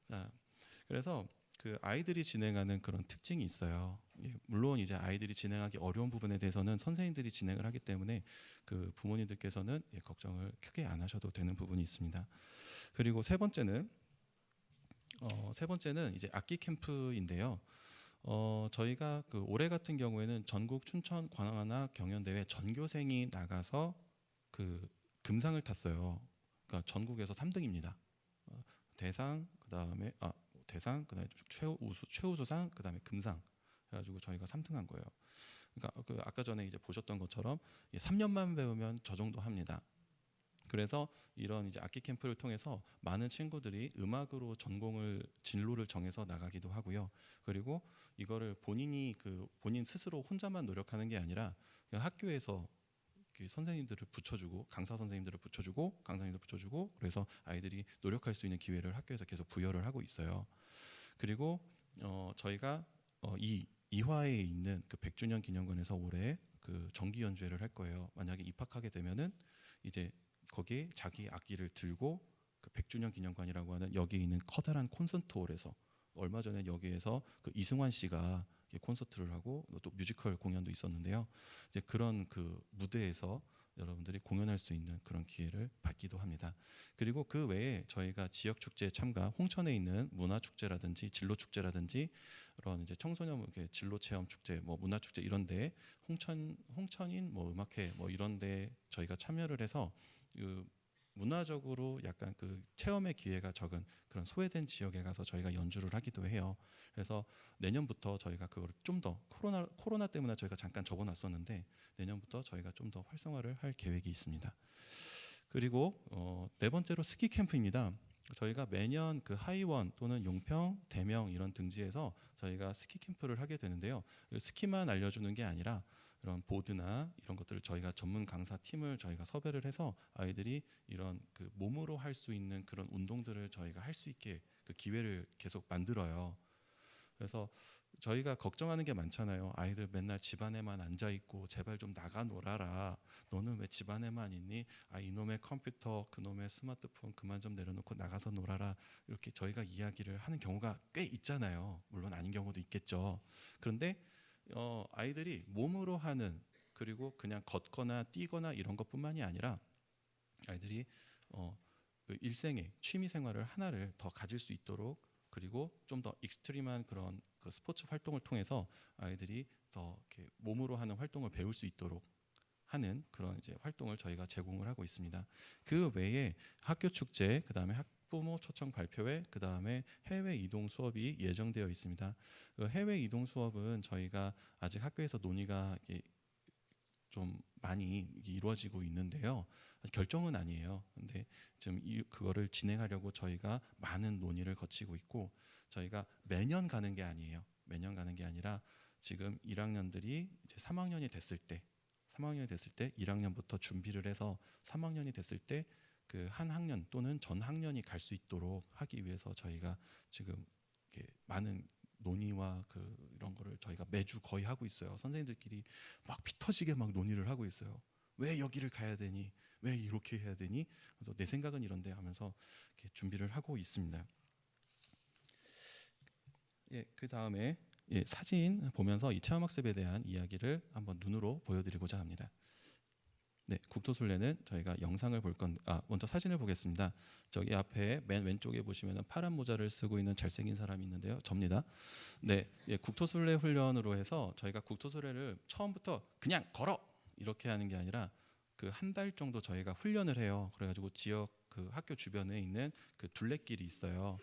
자, 그래서 그 아이들이 진행하는 그런 특징이 있어요. 물론 이제 아이들이 진행하기 어려운 부분에 대해서는 선생님들이 진행을 하기 때문에 그 부모님들께서는 걱정을 크게 안 하셔도 되는 부분이 있습니다. 그리고 세 번째는 이제 악기 캠프인데요. 저희가 그 올해 같은 경우에는 전국 춘천 관악악 경연대회 전교생이 나가서 그 금상을 탔어요. 그러니까 전국에서 3등입니다. 대상 그다음에 최우수상 그다음에 금상 해가지고 저희가 3등한 거예요. 그러니까 그 아까 전에 이제 보셨던 것처럼 3년만 배우면 저 정도 합니다. 그래서 이런 이제 악기 캠프를 통해서 많은 친구들이 음악으로 전공을 진로를 정해서 나가기도 하고요. 그리고 이거를 본인이 본인 스스로 혼자만 노력하는 게 아니라 그냥 학교에서 이렇게 선생님들을 붙여주고 강사 선생님들을 붙여주고 강사님들 붙여주고 그래서 아이들이 노력할 수 있는 기회를 학교에서 계속 부여를 하고 있어요. 그리고 저희가 이 이화에 있는 그 100주년 기념관에서 올해 그 정기 연주회를 할 거예요. 만약에 입학하게 되면은 이제 거기에 자기 악기를 들고 그 100주년 기념관이라고 하는 여기 있는 커다란 콘서트홀에서 얼마 전에 여기에서 그 이승환 씨가 콘서트를 하고 또 뮤지컬 공연도 있었는데요. 이제 그런 그 무대에서 여러분들이 공연할 수 있는 그런 기회를 받기도 합니다. 그리고 그 외에 저희가 지역 축제에 참가, 홍천에 있는 문화 축제라든지 진로 축제라든지 그런 이제 청소년 이렇게 진로 체험 축제, 뭐 문화 축제 이런데 홍천인 뭐 음악회 뭐 이런데 저희가 참여를 해서 그 문화적으로 약간 그 체험의 기회가 적은 그런 소외된 지역에 가서 저희가 연주를 하기도 해요. 그래서 내년부터 저희가 그걸 좀 더 코로나 때문에 저희가 잠깐 접어놨었는데 내년부터 저희가 좀 더 활성화를 할 계획이 있습니다. 그리고 네 번째로 스키 캠프입니다. 저희가 매년 그 하이원 또는 용평, 대명 이런 등지에서 저희가 스키 캠프를 하게 되는데요. 스키만 알려주는 게 아니라 이런 보드나 이런 것들을 저희가 전문 강사 팀을 저희가 섭외를 해서 아이들이 이런 그 몸으로 할 수 있는 그런 운동들을 저희가 할 수 있게 그 기회를 계속 만들어요. 그래서 저희가 걱정하는 게 많잖아요. 아이들 맨날 집안에만 앉아 있고 제발 좀 나가 놀아라. 너는 왜 집안에만 있니? 아 이놈의 컴퓨터, 그놈의 스마트폰 그만 좀 내려놓고 나가서 놀아라. 이렇게 저희가 이야기를 하는 경우가 꽤 있잖아요. 물론 아닌 경우도 있겠죠. 그런데 아이들이 몸으로 하는 그리고 그냥 걷거나 뛰거나 이런 것뿐만이 아니라 아이들이 그 일생에 취미 생활을 하나를 더 가질 수 있도록 그리고 좀 더 익스트림한 그런 그 스포츠 활동을 통해서 아이들이 더 이렇게 몸으로 하는 활동을 배울 수 있도록 하는 그런 이제 활동을 저희가 제공을 하고 있습니다. 그 외에 학교 축제, 그다음에 학부모 초청 발표회, 그다음에 해외 이동 수업이 예정되어 있습니다. 그 해외 이동 수업은 저희가 아직 학교에서 논의가 좀 많이 이루어지고 있는데요. 아직 결정은 아니에요. 근데 지금 그거를 진행하려고 저희가 많은 논의를 거치고 있고 저희가 매년 가는 게 아니에요. 매년 가는 게 아니라 지금 1학년들이 이제 3학년이 됐을 때 1학년부터 준비를 해서 3학년이 됐을 때 그 한 학년 또는 전 학년이 갈 수 있도록 하기 위해서 저희가 지금 이렇게 많은 논의와 이런 거를 저희가 매주 거의 하고 있어요. 선생님들끼리 막 피 터지게 막 논의를 하고 있어요. 왜 여기를 가야 되니? 왜 이렇게 해야 되니? 그래서 내 생각은 이런데 하면서 이렇게 준비를 하고 있습니다. 예, 그 다음에 사진 보면서 이 체험학습에 대한 이야기를 한번 눈으로 보여드리고자 합니다. 네, 국토술래는 저희가 영상을 볼 건데 먼저 사진을 보겠습니다. 저기 앞에 맨 왼쪽에 보시면은 파란 모자를 쓰고 있는 잘생긴 사람이 있는데요. 접니다. 네, 국토술래 훈련으로 해서 저희가 국토술래를 처음부터 그냥 걸어 이렇게 하는 게 아니라 그 한 달 정도 저희가 훈련을 해요. 그래가지고 지역 그 학교 주변에 있는 그 둘레길이 있어요.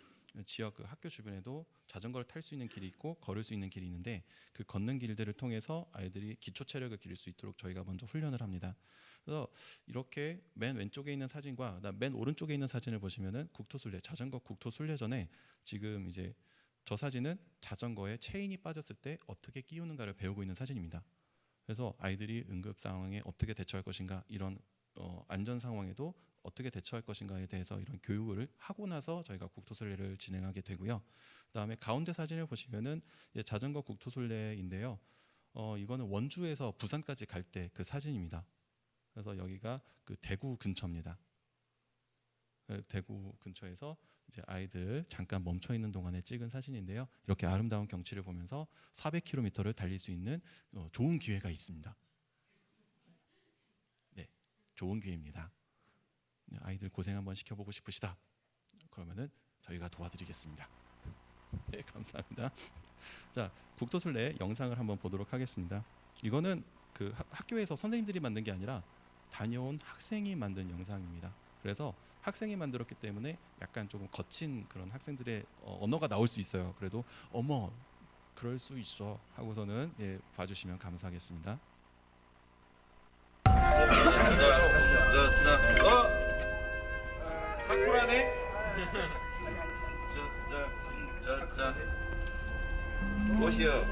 지역 그 학교 주변에도 자전거를 탈 수 있는 길이 있고 걸을 수 있는 길이 있는데 그 걷는 길들을 통해서 아이들이 기초 체력을 기를 수 있도록 저희가 먼저 훈련을 합니다. 그래서 이렇게 맨 왼쪽에 있는 사진과 맨 오른쪽에 있는 사진을 보시면은 국토술래 자전거 국토술래전에 지금 이제 저 사진은 자전거에 체인이 빠졌을 때 어떻게 끼우는가를 배우고 있는 사진입니다. 그래서 아이들이 응급 상황에 어떻게 대처할 것인가 이런 안전 상황에도 어떻게 대처할 것인가에 대해서 이런 교육을 하고 나서 저희가 국토술래를 진행하게 되고요. 그다음에 가운데 사진을 보시면은 자전거 국토술래인데요. 이거는 원주에서 부산까지 갈 때 그 사진입니다. 그래서 여기가 그 대구 근처입니다. 대구 근처에서 이제 아이들 잠깐 멈춰 있는 동안에 찍은 사진인데요. 이렇게 아름다운 경치를 보면서 400km를 달릴 수 있는 좋은 기회가 있습니다. 네, 좋은 기회입니다. 아이들 고생 한번 시켜보고 싶으시다. 그러면은 저희가 도와드리겠습니다. 네, 감사합니다. 자, 국토술래 영상을 한번 보도록 하겠습니다. 이거는 그 학교에서 선생님들이 만든 게 아니라 다녀온 학생이 만든 영상입니다. 그래서 학생이 만들었기 때문에 약간 조금 거친 그런 학생들의 언어가 나올 수 있어요. 그래도 어머 그럴 수 있어 하고서는 예, 봐주시면 감사하겠습니다. 탁구라네. 무엇이여?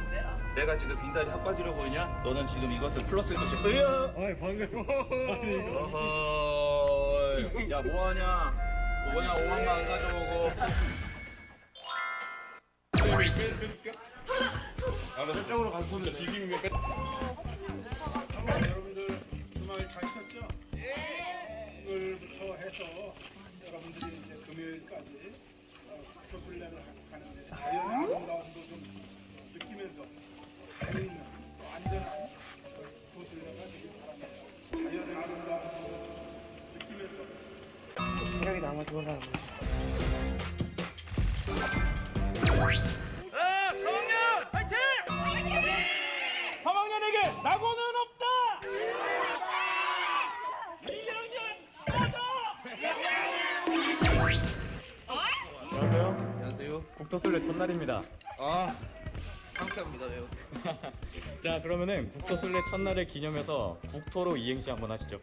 내가 지금 빈다리 핫바지로 보이냐? 너는 지금 이것을 플러스일 것이. 으여! 아이 방금. 어허. 야 뭐하냐? 뭐냐 5만만 안 가져오고. 나 저쪽으로 가서 손을 뒤지는 게. 여러분들 주말 잘 쉬었죠? 오늘부터 해서 여러분들이 이제 금요일까지 교술련을 하는데 자연의 아름다움도 좀 느끼면서 재미있는 또 안전한 교술련을 되길 바랍니다. 자연의 아름다움도 느끼면서 생각이 남아 좋은 사람. 서학년 화이팅! 3학년에게 낙오는 없다. 2학년 안녕하세요. 안녕하세요. 국토술래 첫날입니다. 아, 상쾌합니다. 매우. 자, 그러면은 국토술래 첫날을 기념해서 국토로 이행시 한번 하시죠.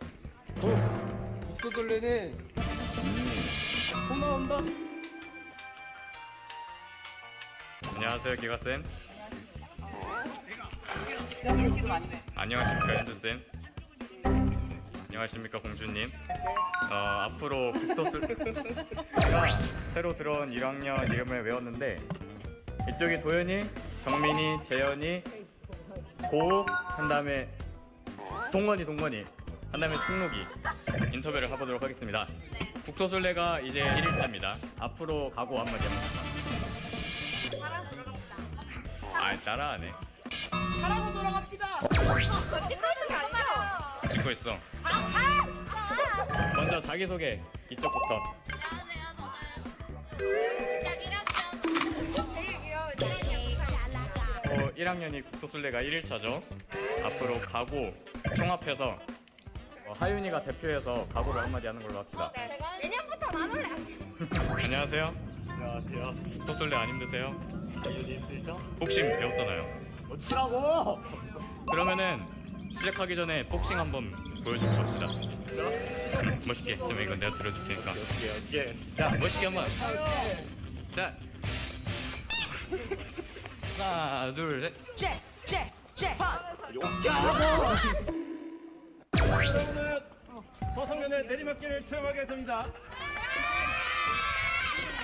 국토술래는 또 나온다. 안녕하세요, 기가쌤. 안녕하십니까, 현주쌤. 안녕하십니까, 공주님. 앞으로 국토술래가 새로 들어온 1학년 이름을 외웠는데 이쪽이 도현이, 정민이, 재현이, 고, 한 다음에 동건이, 한 다음에 충록이 인터뷰를 해보도록 하겠습니다. 국토술래가 이제 1일차입니다. 앞으로 각오 한마디 합니다. 따라하네. 잘하고 돌아갑시다. 찍고 있어. 먼저 자기소개 이쪽부터. 1학년이 국토술래가 1일차죠. 앞으로 각오 총합해서 하윤이가 대표해서 각오를 한마디 하는 걸로 합시다. 내년부터 안 올래. 안녕하세요. 안녕하세요. 국토술래 안 힘드세요? 힘들죠? 복싱 배웠잖아요. 어찌라고? 그러면은 시작하기 전에 복싱 한번 보여주고 갑시다. 멋있게. 좀 이건 내가 들어줄 테니까. 오케이. 자, 멋있게 한번. 자. 하나, 둘, 셋. 여러분은 서성면의 내리막길을 체험하게 됩니다.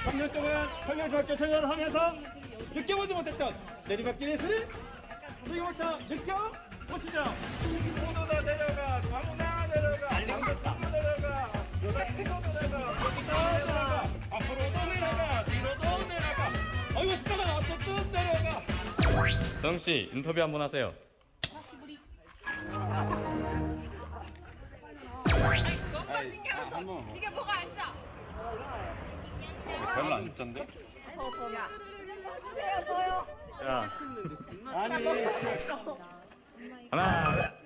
3년 동안 청년중학교 생활을 하면서 느껴보지 못했던 내리막길의 소리 지금부터 느껴보시죠. 모두 다 내려가, 광나 내려가, 강북도 내려가, 여자친구 내려가, 거기서 내려가, 앞으로도 내려가, 뒤로도 내려가, 아이고 숫자가 나왔어 또 내려가. 서영씨 인터뷰 한번 하세요. 이게 뭐가 안 짜? 별로 안 짠데? 자. 하나,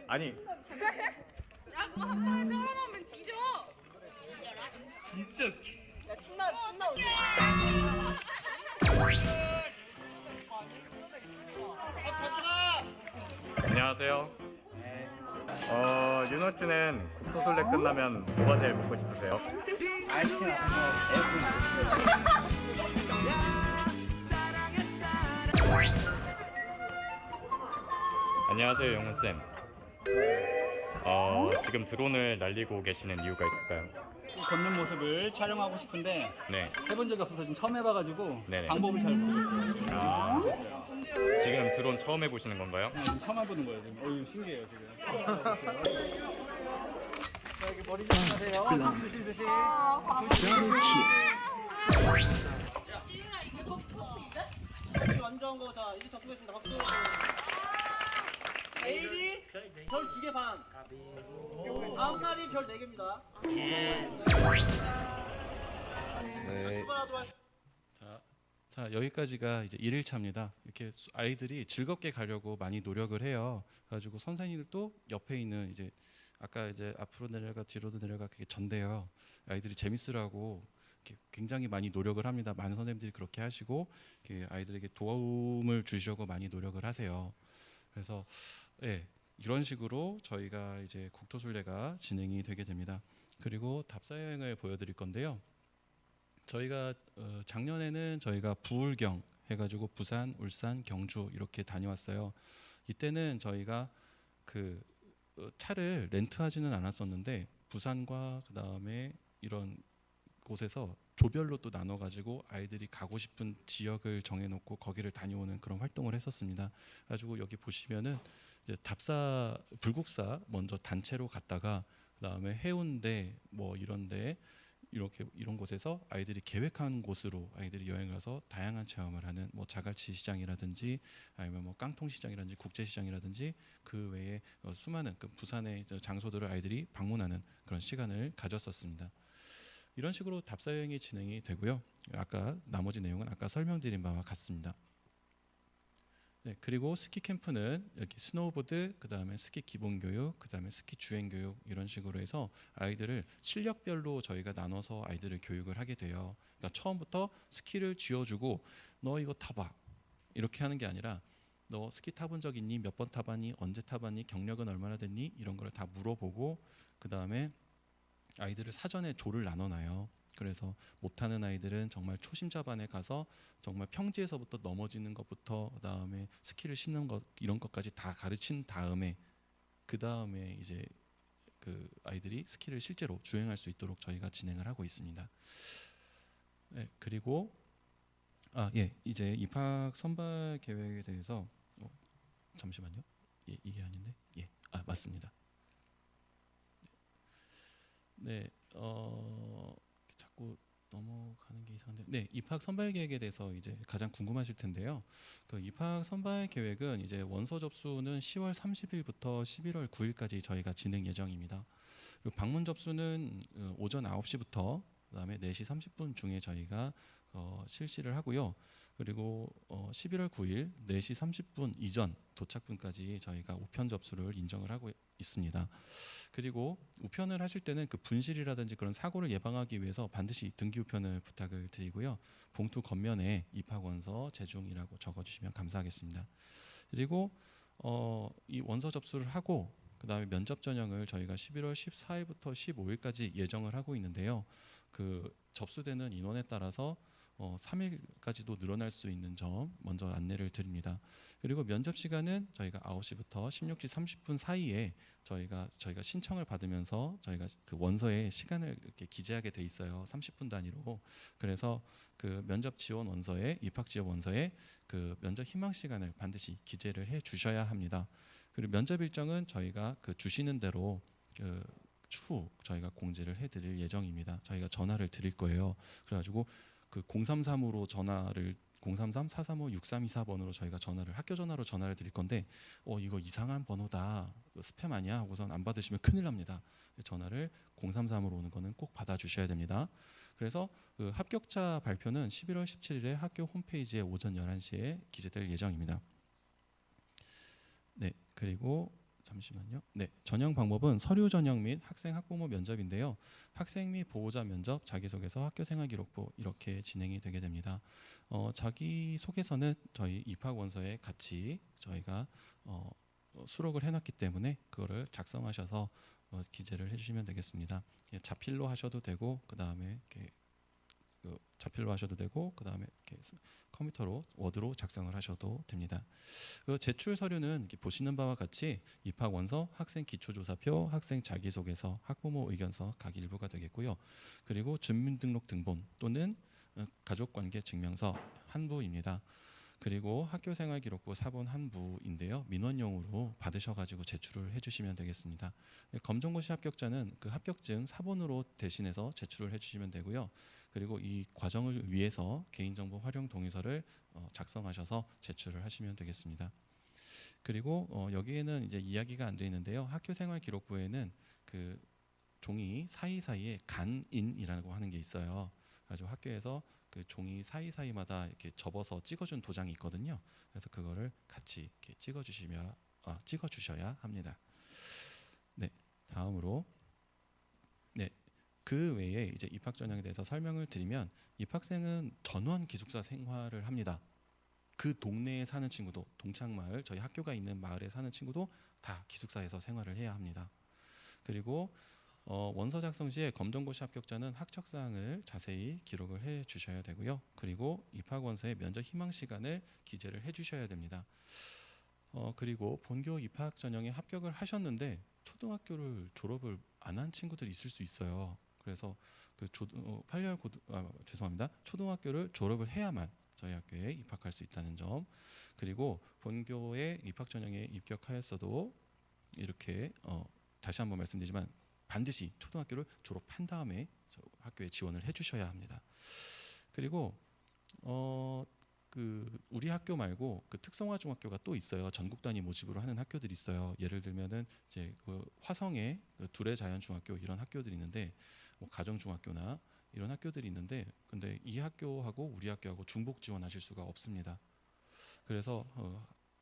아니. 야, 그거 한 번에 떨어놓으면 뒤져. 진짜 존나 웃겨. 안녕하세요. 윤호 씨는 국토술래 끝나면 뭐가 제일 먹고 싶으세요? 안녕하세요, 영훈 쌤. 지금 드론을 날리고 계시는 이유가 있을까요? 걷는 모습을 촬영하고 싶은데 네. 해본 적이 없어서 지금 처음 해봐가지고 네네. 방법을 잘 모르겠어요. 아, 지금 드론 처음 해보시는 건가요? 지금 처음 해보는 거예요 지금. 이거 신기해요 지금. 여기 머리 조심하세요. 상 드시듯이. 완전 거. 자, 이제 접수했습니다. 박수. 내일이 별 2개 반. 다음 날이 별 4개입니다. 자, 여기까지가 이제 1일차입니다. 이렇게 아이들이 즐겁게 가려고 많이 노력을 해요. 그래가지고 선생님들도 옆에 있는 이제 아까 이제 앞으로 내려가 뒤로도 내려가 그게 전대요. 아이들이 재밌으라고 이렇게 굉장히 많이 노력을 합니다. 많은 선생님들이 그렇게 하시고 이렇게 아이들에게 도움을 주시려고 많이 노력을 하세요. 그래서 예, 이런 식으로 저희가 이제 국토순례가 진행이 되게 됩니다. 그리고 답사 여행을 보여드릴 건데요. 저희가 작년에는 저희가 부울경 해가지고 부산, 울산, 경주 이렇게 다녀왔어요. 이때는 저희가 그 차를 렌트하지는 않았었는데 부산과 그 다음에 이런 곳에서 조별로 또 나눠가지고 아이들이 가고 싶은 지역을 정해놓고 거기를 다녀오는 그런 활동을 했었습니다. 가지고 여기 보시면은 이제 답사 불국사 먼저 단체로 갔다가 그 다음에 해운대 뭐 이런데 이렇게 이런 곳에서 아이들이 계획한 곳으로 아이들이 여행을 가서 다양한 체험을 하는 뭐 자갈치 시장이라든지 아니면 뭐 깡통 시장이라든지 국제 시장이라든지 그 외에 수많은 그 부산의 장소들을 아이들이 방문하는 그런 시간을 가졌었습니다. 이런 식으로 답사 여행이 진행이 되고요. 아까 나머지 내용은 아까 설명드린 바와 같습니다. 네, 그리고 스키 캠프는 여기 스노우보드, 그 다음에 스키 기본 교육, 그 다음에 스키 주행 교육 이런 식으로 해서 아이들을 실력별로 저희가 나눠서 아이들을 교육을 하게 돼요. 그러니까 처음부터 스키를 쥐어주고 너 이거 타봐 이렇게 하는 게 아니라 너 스키 타본 적 있니? 몇 번 타봤니? 언제 타봤니? 경력은 얼마나 됐니? 이런 걸 다 물어보고 그 다음에 아이들을 사전에 조를 나눠놔요. 그래서 못하는 아이들은 정말 초심자반에 가서 정말 평지에서부터 넘어지는 것부터 그다음에 스키를 신는 것 이런 것까지 다 가르친 다음에 그 다음에 이제 그 아이들이 스키를 실제로 주행할 수 있도록 저희가 진행을 하고 있습니다. 네, 그리고 이제 입학 선발 계획에 대해서 잠시만요. 이게 아닌데 맞습니다. 네, 자꾸 넘어가는 게 이상한데, 네, 입학 선발 계획에 대해서 이제 가장 궁금하실 텐데요. 그 입학 선발 계획은 이제 원서 접수는 10월 30일부터 11월 9일까지 저희가 진행 예정입니다. 그리고 방문 접수는 오전 9시부터 그다음에 4시 30분 중에 저희가 실시를 하고요. 그리고 11월 9일 4시 30분 이전 도착분까지 저희가 우편 접수를 인정을 하고 있습니다. 그리고 우편을 하실 때는 그 분실이라든지 그런 사고를 예방하기 위해서 반드시 등기 우편을 부탁을 드리고요. 봉투 겉면에 입학원서 제중이라고 적어주시면 감사하겠습니다. 그리고 이 원서 접수를 하고 그 다음에 면접 전형을 저희가 11월 14일부터 15일까지 예정을 하고 있는데요. 그 접수되는 인원에 따라서 3일까지도 늘어날 수 있는 점 먼저 안내를 드립니다. 그리고 면접 시간은 저희가 9시부터 16시 30분 사이에 저희가 신청을 받으면서 저희가 그 원서에 시간을 이렇게 기재하게 돼 있어요. 30분 단위로. 그래서 그 면접 지원 원서에 입학 지원 원서에 그 면접 희망 시간을 반드시 기재를 해 주셔야 합니다. 그리고 면접 일정은 저희가 그 주시는 대로 추후 저희가 공지를 해드릴 예정입니다. 저희가 전화를 드릴 거예요. 그래가지고 그 033으로 전화를 033-435-6324번으로 저희가 학교 전화로 전화를 드릴 건데 이거 이상한 번호다 스팸 아니야 하고선 안 받으시면 큰일 납니다. 전화를 033으로 오는 거는 꼭 받아주셔야 됩니다. 그래서 그 합격자 발표는 11월 17일에 학교 홈페이지에 오전 11시에 기재될 예정입니다. 네, 그리고 잠시만요. 네, 전형 방법은 서류 전형 및 학생 학부모 면접인데요. 학생 및 보호자 면접, 자기소개서, 학교생활 기록부 이렇게 진행이 되게 됩니다. 자기소개서는 저희 입학 원서에 같이 저희가 수록을 해놨기 때문에 그거를 작성하셔서 기재를 해주시면 되겠습니다. 자필로 하셔도 되고 그 다음에 이렇게 자필로 하셔도 되고 그 다음에 이렇게 컴퓨터로 워드로 작성을 하셔도 됩니다. 그 제출 서류는 이렇게 보시는 바와 같이 입학 원서, 학생 기초조사표, 학생 자기소개서, 학부모 의견서 각 일부가 되겠고요. 그리고 주민등록 등본 또는 가족관계 증명서 한 부입니다. 그리고 학교생활기록부 사본 한 부인데요. 민원용으로 받으셔가지고 제출을 해주시면 되겠습니다. 검정고시 합격자는 그 합격증 사본으로 대신해서 제출을 해주시면 되고요. 그리고 이 과정을 위해서 개인정보 활용 동의서를 작성하셔서 제출을 하시면 되겠습니다. 그리고 여기에는 이제 이야기가 안 되어 있는데요. 학교생활기록부에는 그 종이 사이사이에 간인이라고 하는 게 있어요. 그래서 학교에서 그 종이 사이사이마다 이렇게 접어서 찍어준 도장이 있거든요. 그래서 그거를 같이 이렇게 찍어주셔야 합니다. 네, 다음으로 그 외에 이제 입학 전형에 대해서 설명을 드리면 입학생은 전원 기숙사 생활을 합니다. 그 동네에 사는 친구도 동창마을 저희 학교가 있는 마을에 사는 친구도 다 기숙사에서 생활을 해야 합니다. 그리고 원서 작성 시에 검정고시 합격자는 학적 사항을 자세히 기록을 해 주셔야 되고요. 그리고 입학 원서에 면접 희망 시간을 기재를 해 주셔야 됩니다. 그리고 본교 입학 전형에 합격을 하셨는데 초등학교를 졸업을 안 한 친구들이 있을 수 있어요. 그래서 그 초등학교를 졸업을 해야만 저희 학교에 입학할 수 있다는 점, 그리고 본교의 입학 전형에 입격하였어도 이렇게 다시 한번 말씀드리지만 반드시 초등학교를 졸업한 다음에 저 학교에 지원을 해주셔야 합니다. 그리고 그 우리 학교 말고 그 특성화 중학교가 또 있어요. 전국 단위 모집으로 하는 학교들이 있어요. 예를 들면은 이제 그 화성에 그 둘의 자연 중학교 이런 학교들이 있는데 뭐 가정 중학교나 이런 학교들이 있는데 근데 이 학교하고 우리 학교하고 중복 지원하실 수가 없습니다. 그래서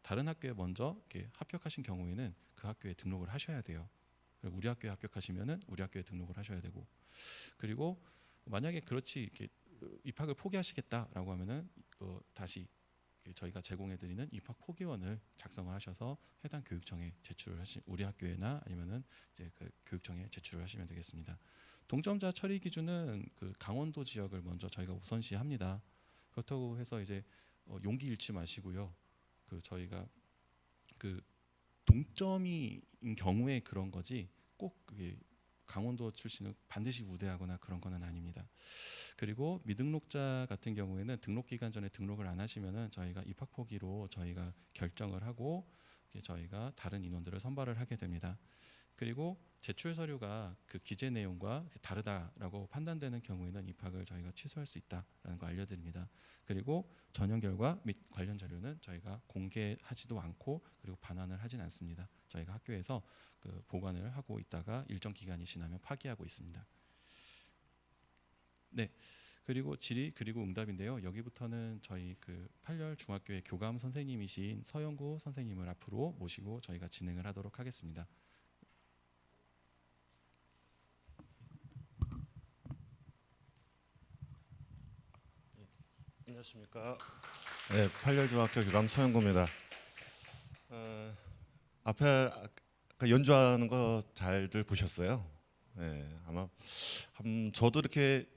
다른 학교에 먼저 이렇게 합격하신 경우에는 그 학교에 등록을 하셔야 돼요. 그리고 우리 학교에 합격하시면은 우리 학교에 등록을 하셔야 되고, 그리고 만약에 그렇지 이렇게 입학을 포기하시겠다라고 하면은 다시 저희가 제공해드리는 입학 포기원을 작성을 하셔서 해당 교육청에 제출을 우리 학교에나 아니면은 이제 그 교육청에 제출을 하시면 되겠습니다. 동점자 처리 기준은 그 강원도 지역을 먼저 저희가 우선시합니다. 그렇다고 해서 이제 용기 잃지 마시고요. 그 저희가 그 동점인 경우에 그런 거지 꼭 그게 강원도 출신은 반드시 우대하거나 그런 거는 아닙니다. 그리고 미등록자 같은 경우에는 등록 기간 전에 등록을 안 하시면은 저희가 입학 포기로 저희가 결정을 하고 저희가 다른 인원들을 선발을 하게 됩니다. 그리고 제출 서류가 그 기재 내용과 다르다라고 판단되는 경우에는 입학을 저희가 취소할 수 있다라는 거 알려드립니다. 그리고 전형 결과 및 관련 자료는 저희가 공개하지도 않고 그리고 반환을 하진 않습니다. 저희가 학교에서 그 보관을 하고 있다가 일정 기간이 지나면 파기하고 있습니다. 네, 그리고 질의 그리고 응답인데요. 여기부터는 저희 그 팔열 중학교의 교감 선생님이신 서영구 선생님을 앞으로 모시고 저희가 진행을 하도록 하겠습니다. 안녕하십니까. 네, 팔열중학교 교감 서영구입니다. 앞에 연주하는 거 잘들 보셨어요? 네, 아마 저도 이렇게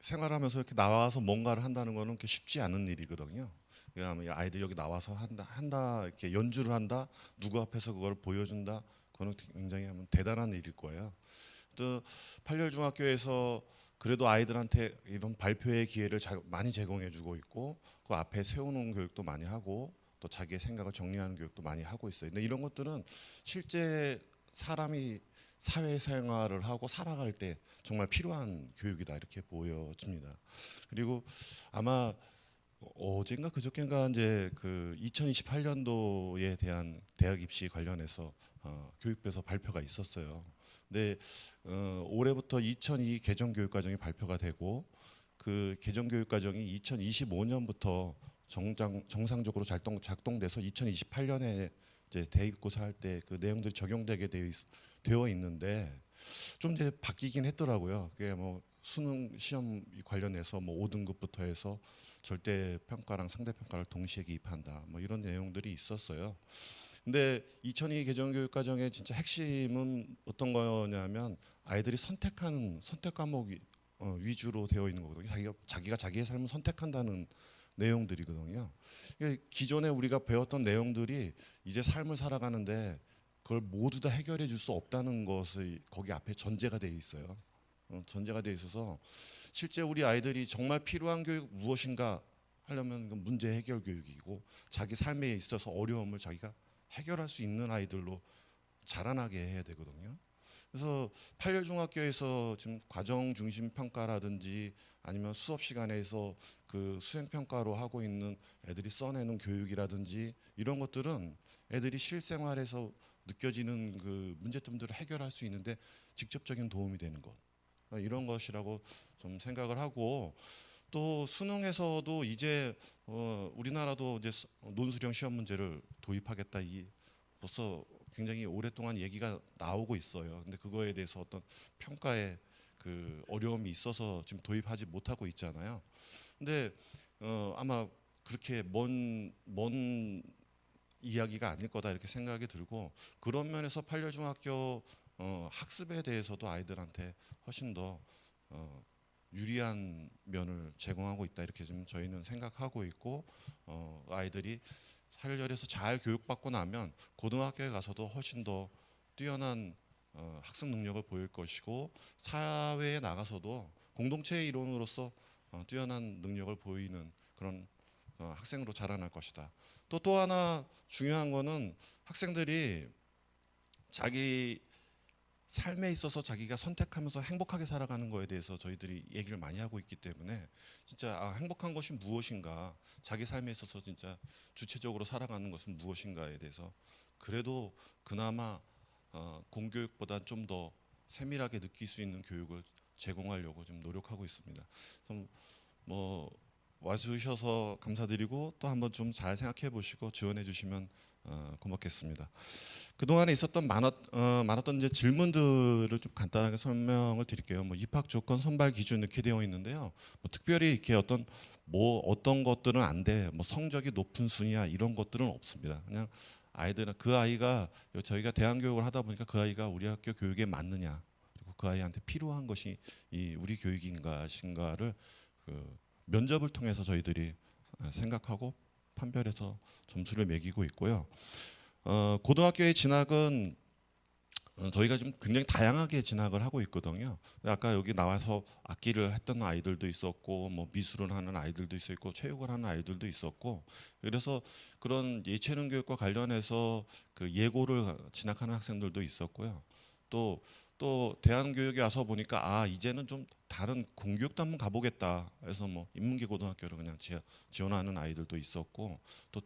생활하면서 이렇게 나와서 뭔가를 한다는 거는 이렇게 쉽지 않은 일이거든요. 아마 아이들 여기 나와서 한다 이렇게 연주를 한다, 누구 앞에서 그걸 보여준다, 그거는 굉장히 대단한 일일 거예요. 또 팔열중학교에서 그래도 아이들한테 이런 발표의 기회를 많이 제공해주고 있고 그 앞에 세우는 교육도 많이 하고 또 자기의 생각을 정리하는 교육도 많이 하고 있어요. 근데 이런 것들은 실제 사람이 사회생활을 하고 살아갈 때 정말 필요한 교육이다 이렇게 보여집니다. 그리고 아마 어젠가 그저께인가 이제 그 2028년도에 대한 대학 입시 관련해서 교육부에서 발표가 있었어요. 근데 올해부터 2002 개정교육과정이 발표가 되고 그 개정교육과정이 2025년부터 정상적으로 작동돼서 2028년에 이제 대입고사 할 때 그 내용들이 적용되게 되어 있는데 좀 이제 바뀌긴 했더라고요. 그게 뭐 수능 시험 관련해서 뭐 5등급부터 해서 절대 평가랑 상대 평가를 동시에 기입한다. 뭐 이런 내용들이 있었어요. 근데 2002 개정교육과정의 진짜 핵심은 어떤 거냐면 아이들이 선택하는 선택 과목 위주로 되어 있는 거거든요. 자기가 자기의 삶을 선택한다는 내용들이거든요. 기존에 우리가 배웠던 내용들이 이제 삶을 살아가는데 그걸 모두 다 해결해 줄 수 없다는 것이 거기 앞에 전제가 되어 있어요. 전제가 되어 있어서 실제 우리 아이들이 정말 필요한 교육 무엇인가 하려면 문제 해결 교육이고 자기 삶에 있어서 어려움을 자기가 해결할 수 있는 아이들로 자라나게 해야 되거든요. 그래서 팔열중학교에서 지금 과정 중심 평가라든지 아니면 수업 시간에서 그 수행 평가로 하고 있는 애들이 써내는 교육이라든지 이런 것들은 애들이 실생활에서 느껴지는 그 문제점들을 해결할 수 있는데 직접적인 도움이 되는 것, 이런 것이라고 좀 생각을 하고, 또 수능에서도 이제 우리나라도 이제 논술형 시험 문제를 도입하겠다, 벌써 굉장히 오랫동안 얘기가 나오고 있어요. 근데 그거에 대해서 어떤 평가의 그 어려움이 있어서 지금 도입하지 못하고 있잖아요. 근데 아마 그렇게 먼 이야기가 아닐 거다 이렇게 생각이 들고, 그런 면에서 판례중학교 학습에 대해서도 아이들한테 훨씬 더 유리한 면을 제공하고 있다 이렇게 좀 저희는 생각하고 있고, 아이들이 사일절에서 잘 교육받고 나면 고등학교에 가서도 훨씬 더 뛰어난 학습 능력을 보일 것이고, 사회에 나가서도 공동체의 일원으로서 뛰어난 능력을 보이는 그런 학생으로 자라날 것이다. 또 하나 중요한 거는 학생들이 자기 삶에 있어서 자기가 선택하면서 행복하게 살아가는 거에 대해서 저희들이 얘기를 많이 하고 있기 때문에, 진짜 행복한 것이 무엇인가, 자기 삶에 있어서 진짜 주체적으로 살아가는 것은 무엇인가에 대해서 그래도 그나마 공교육보다 좀 더 세밀하게 느낄 수 있는 교육을 제공하려고 좀 노력하고 있습니다. 좀 뭐 와주셔서 감사드리고, 또 한번 좀 잘 생각해 보시고 지원해 주시면 고맙겠습니다. 그동안에 있었던 많았던 이제 질문들을 좀 간단하게 설명을 드릴게요. 뭐 입학 조건, 선발 기준 이렇게 되어 있는데요. 뭐 특별히 이렇게 어떤 것들은 안 돼, 뭐 성적이 높은 순위야 이런 것들은 없습니다. 그냥 아이들은 그 아이가, 저희가 대안 교육을 하다 보니까 그 아이가 우리 학교 교육에 맞느냐, 그리고 그 아이한테 필요한 것이 이 우리 교육인가를 그 면접을 통해서 저희들이 생각하고 판별해서 점수를 매기고 있고요. 고등학교의 진학은 저희가 좀 굉장히 다양하게 진학을 하고 있거든요. 아까 여기 나와서 악기를 했던 아이들도 있었고, 뭐 미술을 하는 아이들도 있었고, 체육을 하는 아이들도 있었고, 그래서 그런 예체능 교육과 관련해서 그 예고를 진학하는 학생들도 있었고요. 또 대한교육에 와서 보니까 이제는 좀 다른 공교육도 한번 가보겠다 해서 뭐 인문계 고등학교를 그냥 지원하는 아이들도 있었고, 또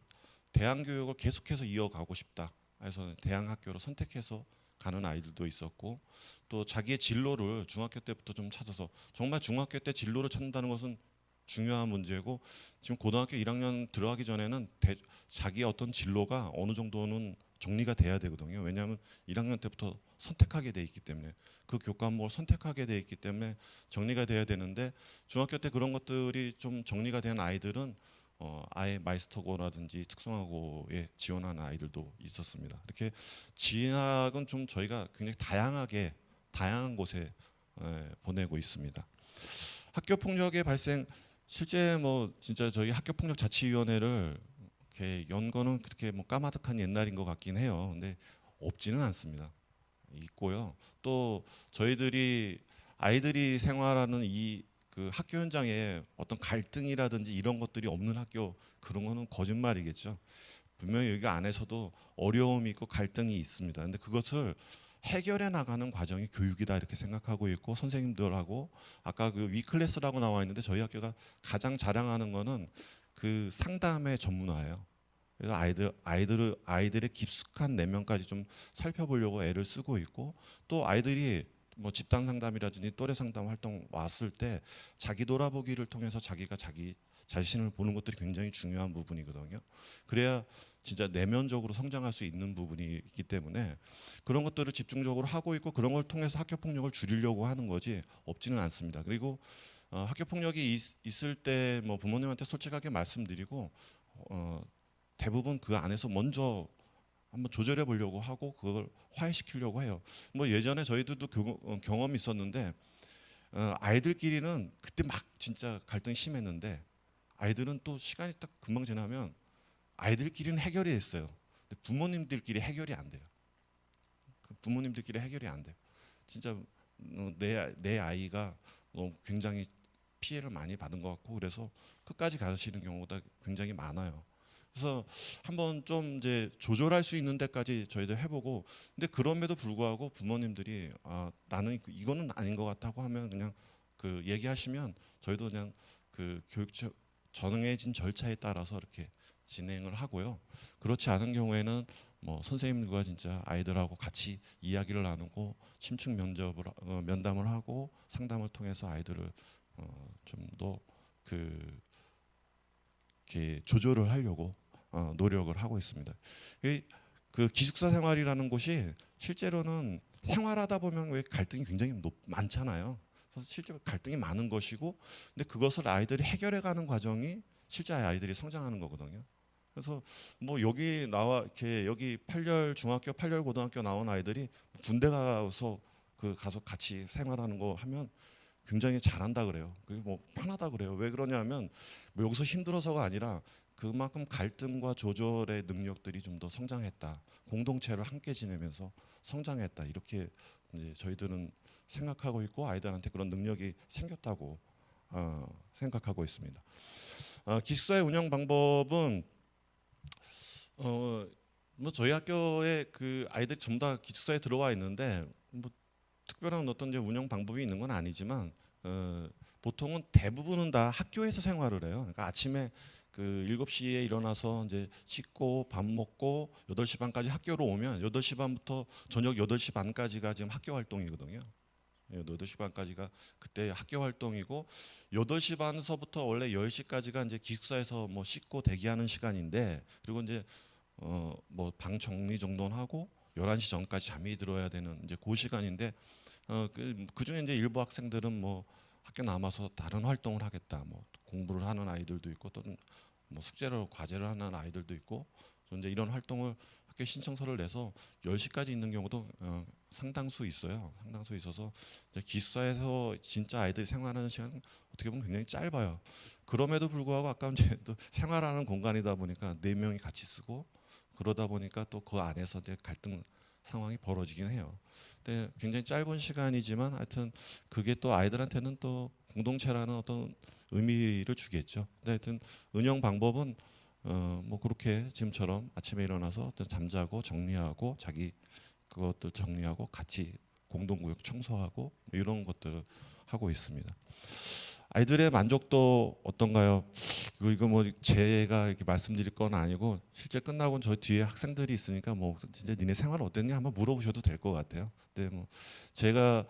대한교육을 계속해서 이어가고 싶다 해서 대한학교로 선택해서 가는 아이들도 있었고, 또 자기의 진로를 중학교 때부터 좀 찾아서, 정말 중학교 때 진로를 찾는다는 것은 중요한 문제고, 지금 고등학교 1학년 들어가기 전에는 자기의 어떤 진로가 어느 정도는 정리가 돼야 되거든요. 왜냐하면 1학년 때부터 선택하게 돼 있기 때문에, 그 교과목을 선택하게 돼 있기 때문에 정리가 돼야 되는데, 중학교 때 그런 것들이 좀 정리가 된 아이들은 아예 마이스터고라든지 특성화고에 지원하는 아이들도 있었습니다. 이렇게 진학은 좀 저희가 굉장히 다양한 곳에 보내고 있습니다. 학교 폭력의 발생, 실제 뭐 진짜 저희 학교 폭력 자치위원회를 이렇게 연 거는 그렇게 뭐 까마득한 옛날인 것 같긴 해요. 근데 없지는 않습니다. 있고요. 또 저희들이 아이들이 생활하는 그 학교 현장에 어떤 갈등이라든지 이런 것들이 없는 학교, 그런 거는 거짓말이겠죠. 분명히 여기 안에서도 어려움이 있고 갈등이 있습니다. 근데 그것을 해결해 나가는 과정이 교육이다 이렇게 생각하고 있고, 선생님들하고 아까 그 위클래스라고 나와 있는데 저희 학교가 가장 자랑하는 거는 그 상담의 전문화예요. 그래서 아이들의 깊숙한 내면까지 좀 살펴보려고 애를 쓰고 있고, 또 아이들이 뭐 집단 상담이라든지 또래 상담 활동 왔을 때 자기 돌아보기를 통해서 자기가 자기 자신을 보는 것들이 굉장히 중요한 부분이거든요. 그래야 진짜 내면적으로 성장할 수 있는 부분이기 때문에 그런 것들을 집중적으로 하고 있고, 그런 걸 통해서 학교 폭력을 줄이려고 하는 거지 없지는 않습니다. 그리고 학교 폭력이 있을 때 뭐 부모님한테 솔직하게 말씀드리고, 대부분 그 안에서 먼저 한번 조절해 보려고 하고 그걸 화해시키려고 해요. 뭐 예전에 저희들도 경험이 있었는데, 아이들끼리는 그때 막 진짜 갈등이 심했는데, 아이들은 또 시간이 딱 금방 지나면 아이들끼리는 해결이 됐어요. 근데 부모님들끼리 해결이 안 돼요. 부모님들끼리 해결이 안 돼요. 진짜 내 아이가 굉장히 피해를 많이 받은 것 같고, 그래서 끝까지 가시는 경우가 굉장히 많아요. 그래서 한번 좀 이제 조절할 수 있는 데까지 저희도 해보고, 근데 그럼에도 불구하고 부모님들이 나는 이거는 아닌 것 같다고 하면 그냥 그 얘기하시면 저희도 그냥 그 정해진 절차에 따라서 이렇게 진행을 하고요. 그렇지 않은 경우에는 뭐 선생님들과 진짜 아이들하고 같이 이야기를 나누고 심층 면담을 하고 상담을 통해서 아이들을 좀 더 이렇게 조절을 하려고 노력을 하고 있습니다. 그 기숙사 생활이라는 곳이 실제로는 생활하다 보면 왜 갈등이 굉장히 많잖아요. 그래서 실제 갈등이 많은 것이고, 근데 그것을 아이들이 해결해가는 과정이 실제 아이들이 성장하는 거거든요. 그래서 뭐 여기 나와 이렇게 여기 8열 중학교, 8열 고등학교 나온 아이들이 군대 가서 가서 같이 생활하는 거 하면 굉장히 잘한다 그래요. 그게 뭐 편하다 그래요. 왜 그러냐면 뭐 여기서 힘들어서가 아니라 그만큼 갈등과 조절의 능력들이 좀 더 성장했다. 공동체를 함께 지내면서 성장했다. 이렇게 이제 저희들은 생각하고 있고 아이들한테 그런 능력이 생겼다고 생각하고 있습니다. 기숙사의 운영 방법은 뭐 저희 학교에 그 아이들이 전부 다 기숙사에 들어와 있는데 뭐 특별한 어떤 이제 운영 방법이 있는 건 아니지만 보통은 대부분은 다 학교에서 생활을 해요. 그러니까 아침에 그 7시에 일어나서 이제 씻고 밥 먹고 8시 반까지 학교로 오면 8시 반부터 저녁 8시 반까지가 지금 학교 활동이거든요. 8시 반까지가 그때 학교 활동이고 8시 반서부터 원래 10시까지가 이제 기숙사에서 뭐 씻고 대기하는 시간인데, 그리고 이제 뭐 방 정리 정돈 하고 11시 전까지 잠이 들어야 되는 이제 그 시간인데 그 중에 이제 일부 학생들은 뭐 학교 남아서 다른 활동을 하겠다, 뭐 공부를 하는 아이들도 있고 또는 뭐 숙제를 과제를 하는 아이들도 있고, 이제 이런 활동을 학교 신청서를 내서 10시까지 있는 경우도 상당수 있어요. 상당수 있어서 이제 기숙사에서 진짜 아이들이 생활하는 시간 어떻게 보면 굉장히 짧아요. 그럼에도 불구하고 아까 이제 또 생활하는 공간이다 보니까 4명이 같이 쓰고 그러다 보니까 또 그 안에서 이제 갈등 상황이 벌어지긴 해요. 근데 굉장히 짧은 시간이지만 하여튼 그게 또 아이들한테는 또 공동체라는 어떤 의미를 주겠죠. 근데 하여튼 운영 방법은 뭐 그렇게 지금처럼 아침에 일어나서 잠자고 정리하고 자기 그것들 정리하고 같이 공동구역 청소하고 이런 것들을 하고 있습니다. 아이들의 만족도 어떤가요? 이거 뭐 제가 이렇게 말씀드릴 건 아니고 실제 끝나고 저 뒤에 학생들이 있으니까 뭐 진짜 니네 생활 어땠니 한번 물어보셔도 될 것 같아요. 근데 뭐 제가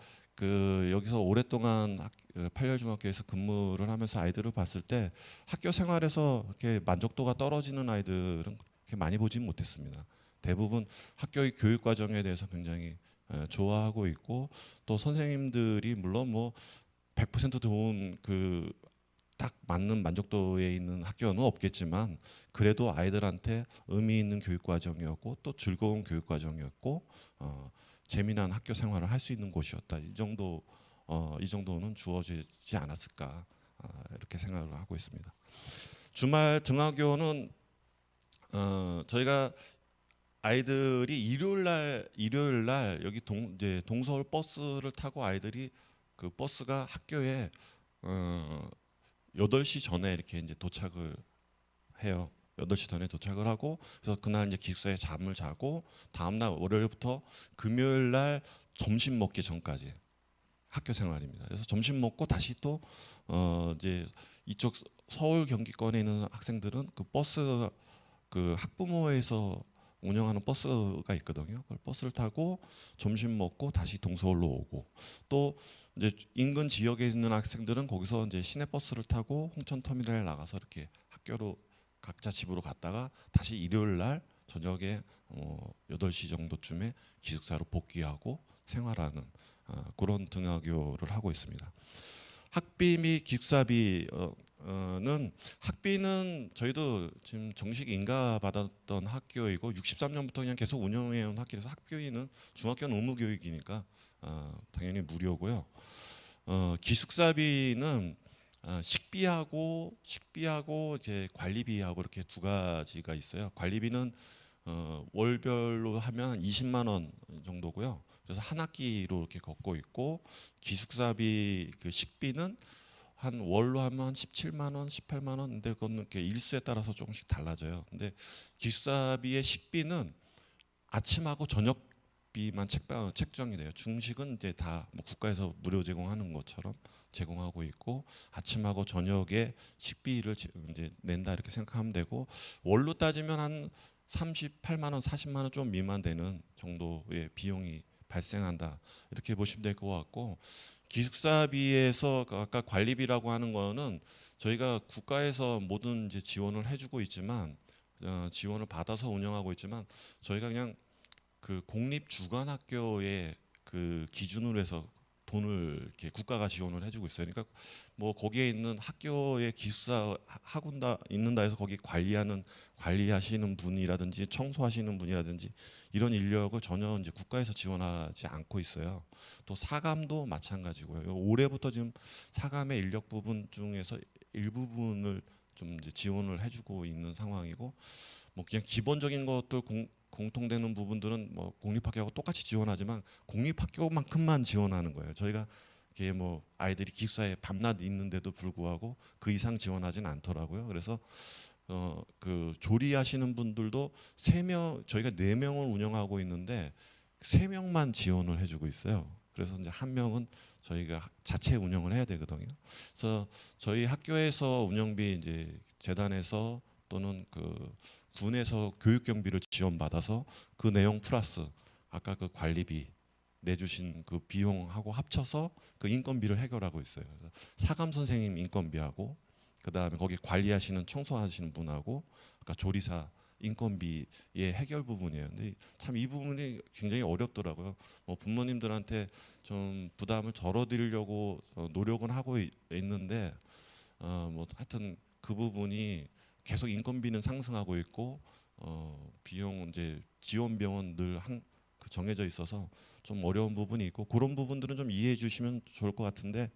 여기서 오랫동안 8열 중학교에서 근무를 하면서 아이들을 봤을 때 학교 생활에서 이렇게 만족도가 떨어지는 아이들은 그렇게 많이 보진 못했습니다. 대부분 학교의 교육 과정에 대해서 굉장히 좋아하고 있고, 또 선생님들이 물론 뭐 100% 좋은 딱 맞는 만족도에 있는 학교는 없겠지만 그래도 아이들한테 의미 있는 교육 과정이었고 또 즐거운 교육 과정이었고 재미난 학교 생활을 할 수 있는 곳이었다. 이 정도는 주어지지 않았을까 이렇게 생각을 하고 있습니다. 주말 등하교는 저희가 아이들이 일요일 날 여기 이제 동서울 버스를 타고 아이들이 그 버스가 학교에 8시 전에 이렇게 이제 도착을 해요. 8시 전에 도착을 하고 그래서 그날 이제 기숙사에 잠을 자고 다음 날 월요일부터 금요일 날 점심 먹기 전까지 학교 생활입니다. 그래서 점심 먹고 다시 또 이제 이쪽 서울 경기권에 있는 학생들은 그 버스 학부모에서 운영하는 버스가 있거든요. 그 버스를 타고 점심 먹고 다시 동서울로 오고, 또 이제 인근 지역에 있는 학생들은 거기서 이제 시내버스를 타고 홍천터미널에 나가서 이렇게 학교로 각자 집으로 갔다가 다시 일요일 날 저녁에 8시 정도쯤에 기숙사로 복귀하고 생활하는 그런 등하교를 하고 있습니다. 학비 및 기숙사비 학비는 저희도 지금 정식 인가받았던 학교이고 63년부터 그냥 계속 운영해온 학교라서 학비는 중학교는 의무교육이니까 당연히 무료고요. 기숙사비는 식비하고 이제 관리비하고 이렇게 두 가지가 있어요. 관리비는 월별로 하면 20만 원 정도고요. 그래서 한 학기로 이렇게 걷고 있고, 기숙사비 식비는 한 월로 하면 한 17만 원, 18만 원. 근데 그건 이렇게 일수에 따라서 조금씩 달라져요. 근데 기숙사비의 식비는 아침하고 저녁비만 책정이 돼요. 중식은 이제 다 뭐 국가에서 무료 제공하는 것처럼 제공하고 있고, 아침하고 저녁에 식비를 이제 낸다 이렇게 생각하면 되고, 월로 따지면 한 38만 원, 40만 원 좀 미만 되는 정도의 비용이 발생한다 이렇게 보시면 될 것 같고, 기숙사비에서 아까 관리비라고 하는 거는 저희가 국가에서 모든 이제 지원을 해주고 있지만 지원을 받아서 운영하고 있지만 저희가 그냥 그 공립 주간학교의 그 기준으로 해서 돈을 이렇게 국가가 지원을 해주고 있어요. 그러니까 뭐 거기에 있는 학교의 기숙사 학군다 있는다 해서 거기 관리하시는 분이라든지 청소하시는 분이라든지 이런 인력을 전혀 이제 국가에서 지원하지 않고 있어요. 또 사감도 마찬가지고요. 올해부터 지금 사감의 인력 부분 중에서 일부분을 좀 이제 지원을 해주고 있는 상황이고, 뭐 그냥 기본적인 것들 공통되는 부분들은 뭐 공립학교하고 똑같이 지원하지만 공립학교만큼만 지원하는 거예요. 저희가 이게 뭐 아이들이 기숙사에 밤낮 있는데도 불구하고 그 이상 지원하진 않더라고요. 그래서 그 조리하시는 분들도 3명, 저희가 4명을 운영하고 있는데 3명만 지원을 해주고 있어요. 그래서 이제 1명은 저희가 자체 운영을 해야 되거든요. 그래서 저희 학교에서 운영비 이제 재단에서 또는 그 군에서 교육 경비를 지원받아서 그 내용 플러스 아까 그 관리비 내주신 그 비용하고 합쳐서 그 인건비를 해결하고 있어요. 그래서 사감 선생님 인건비하고 그다음에 거기 관리하시는 청소하시는 분하고 아까 조리사 인건비의 해결 부분이에요. 근데 참 이 부분이 굉장히 어렵더라고요. 뭐 부모님들한테 좀 부담을 덜어드리려고 노력은 하고 있는데 뭐 하여튼 그 부분이 계속 인건비는 상승하고 있고 비용 이제 지원 비용은 늘 그 정해져 있어서 좀 어려운 부분이 있고 그런 부분들은 좀 이해해 주시면 좋을 것 같은데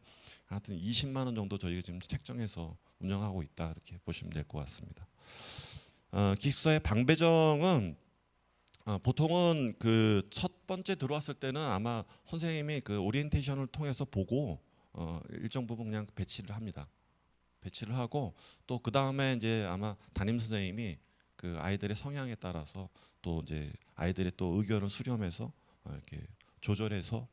하여튼 20만 원 정도 저희가 지금 책정해서 운영하고 있다 이렇게 보시면 될 것 같습니다. 기숙사의 방 배정은 보통은 그 첫 번째 들어왔을 때는 아마 선생님이 그 오리엔테이션을 통해서 보고 일정 부분 그냥 배치를 합니다. 배치를 하고 또 그 다음에 이제 아마 담임 선생님이 그 아이들의 성향에 따라서 또 이제 아이들의 또 의견을 수렴해서 이렇게 조절해서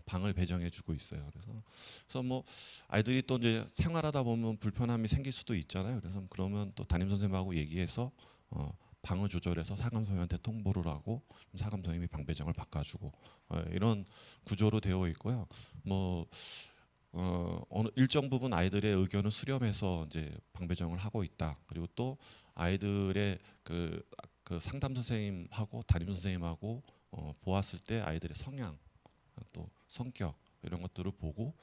방을 배정해주고 있어요. 그래서 뭐 아이들이 또 이제 생활하다 보면 불편함이 생길 수도 있잖아요. 그래서 그러면 또 담임 선생님하고 얘기해서 방을 조절해서 사감 선생님한테 통보를 하고 사감 선생님이 방 배정을 바꿔주고 이런 구조로 되어 있고요. 뭐 어느 일정 부분 아이들의 의견을 수렴해서 이제 방 배정을 하고 있다. 그리고 또 아이들의 그 상담 선생님하고 담임 선생님하고 보았을 때 아이들의 성향 또 성격 이런 것들을 보고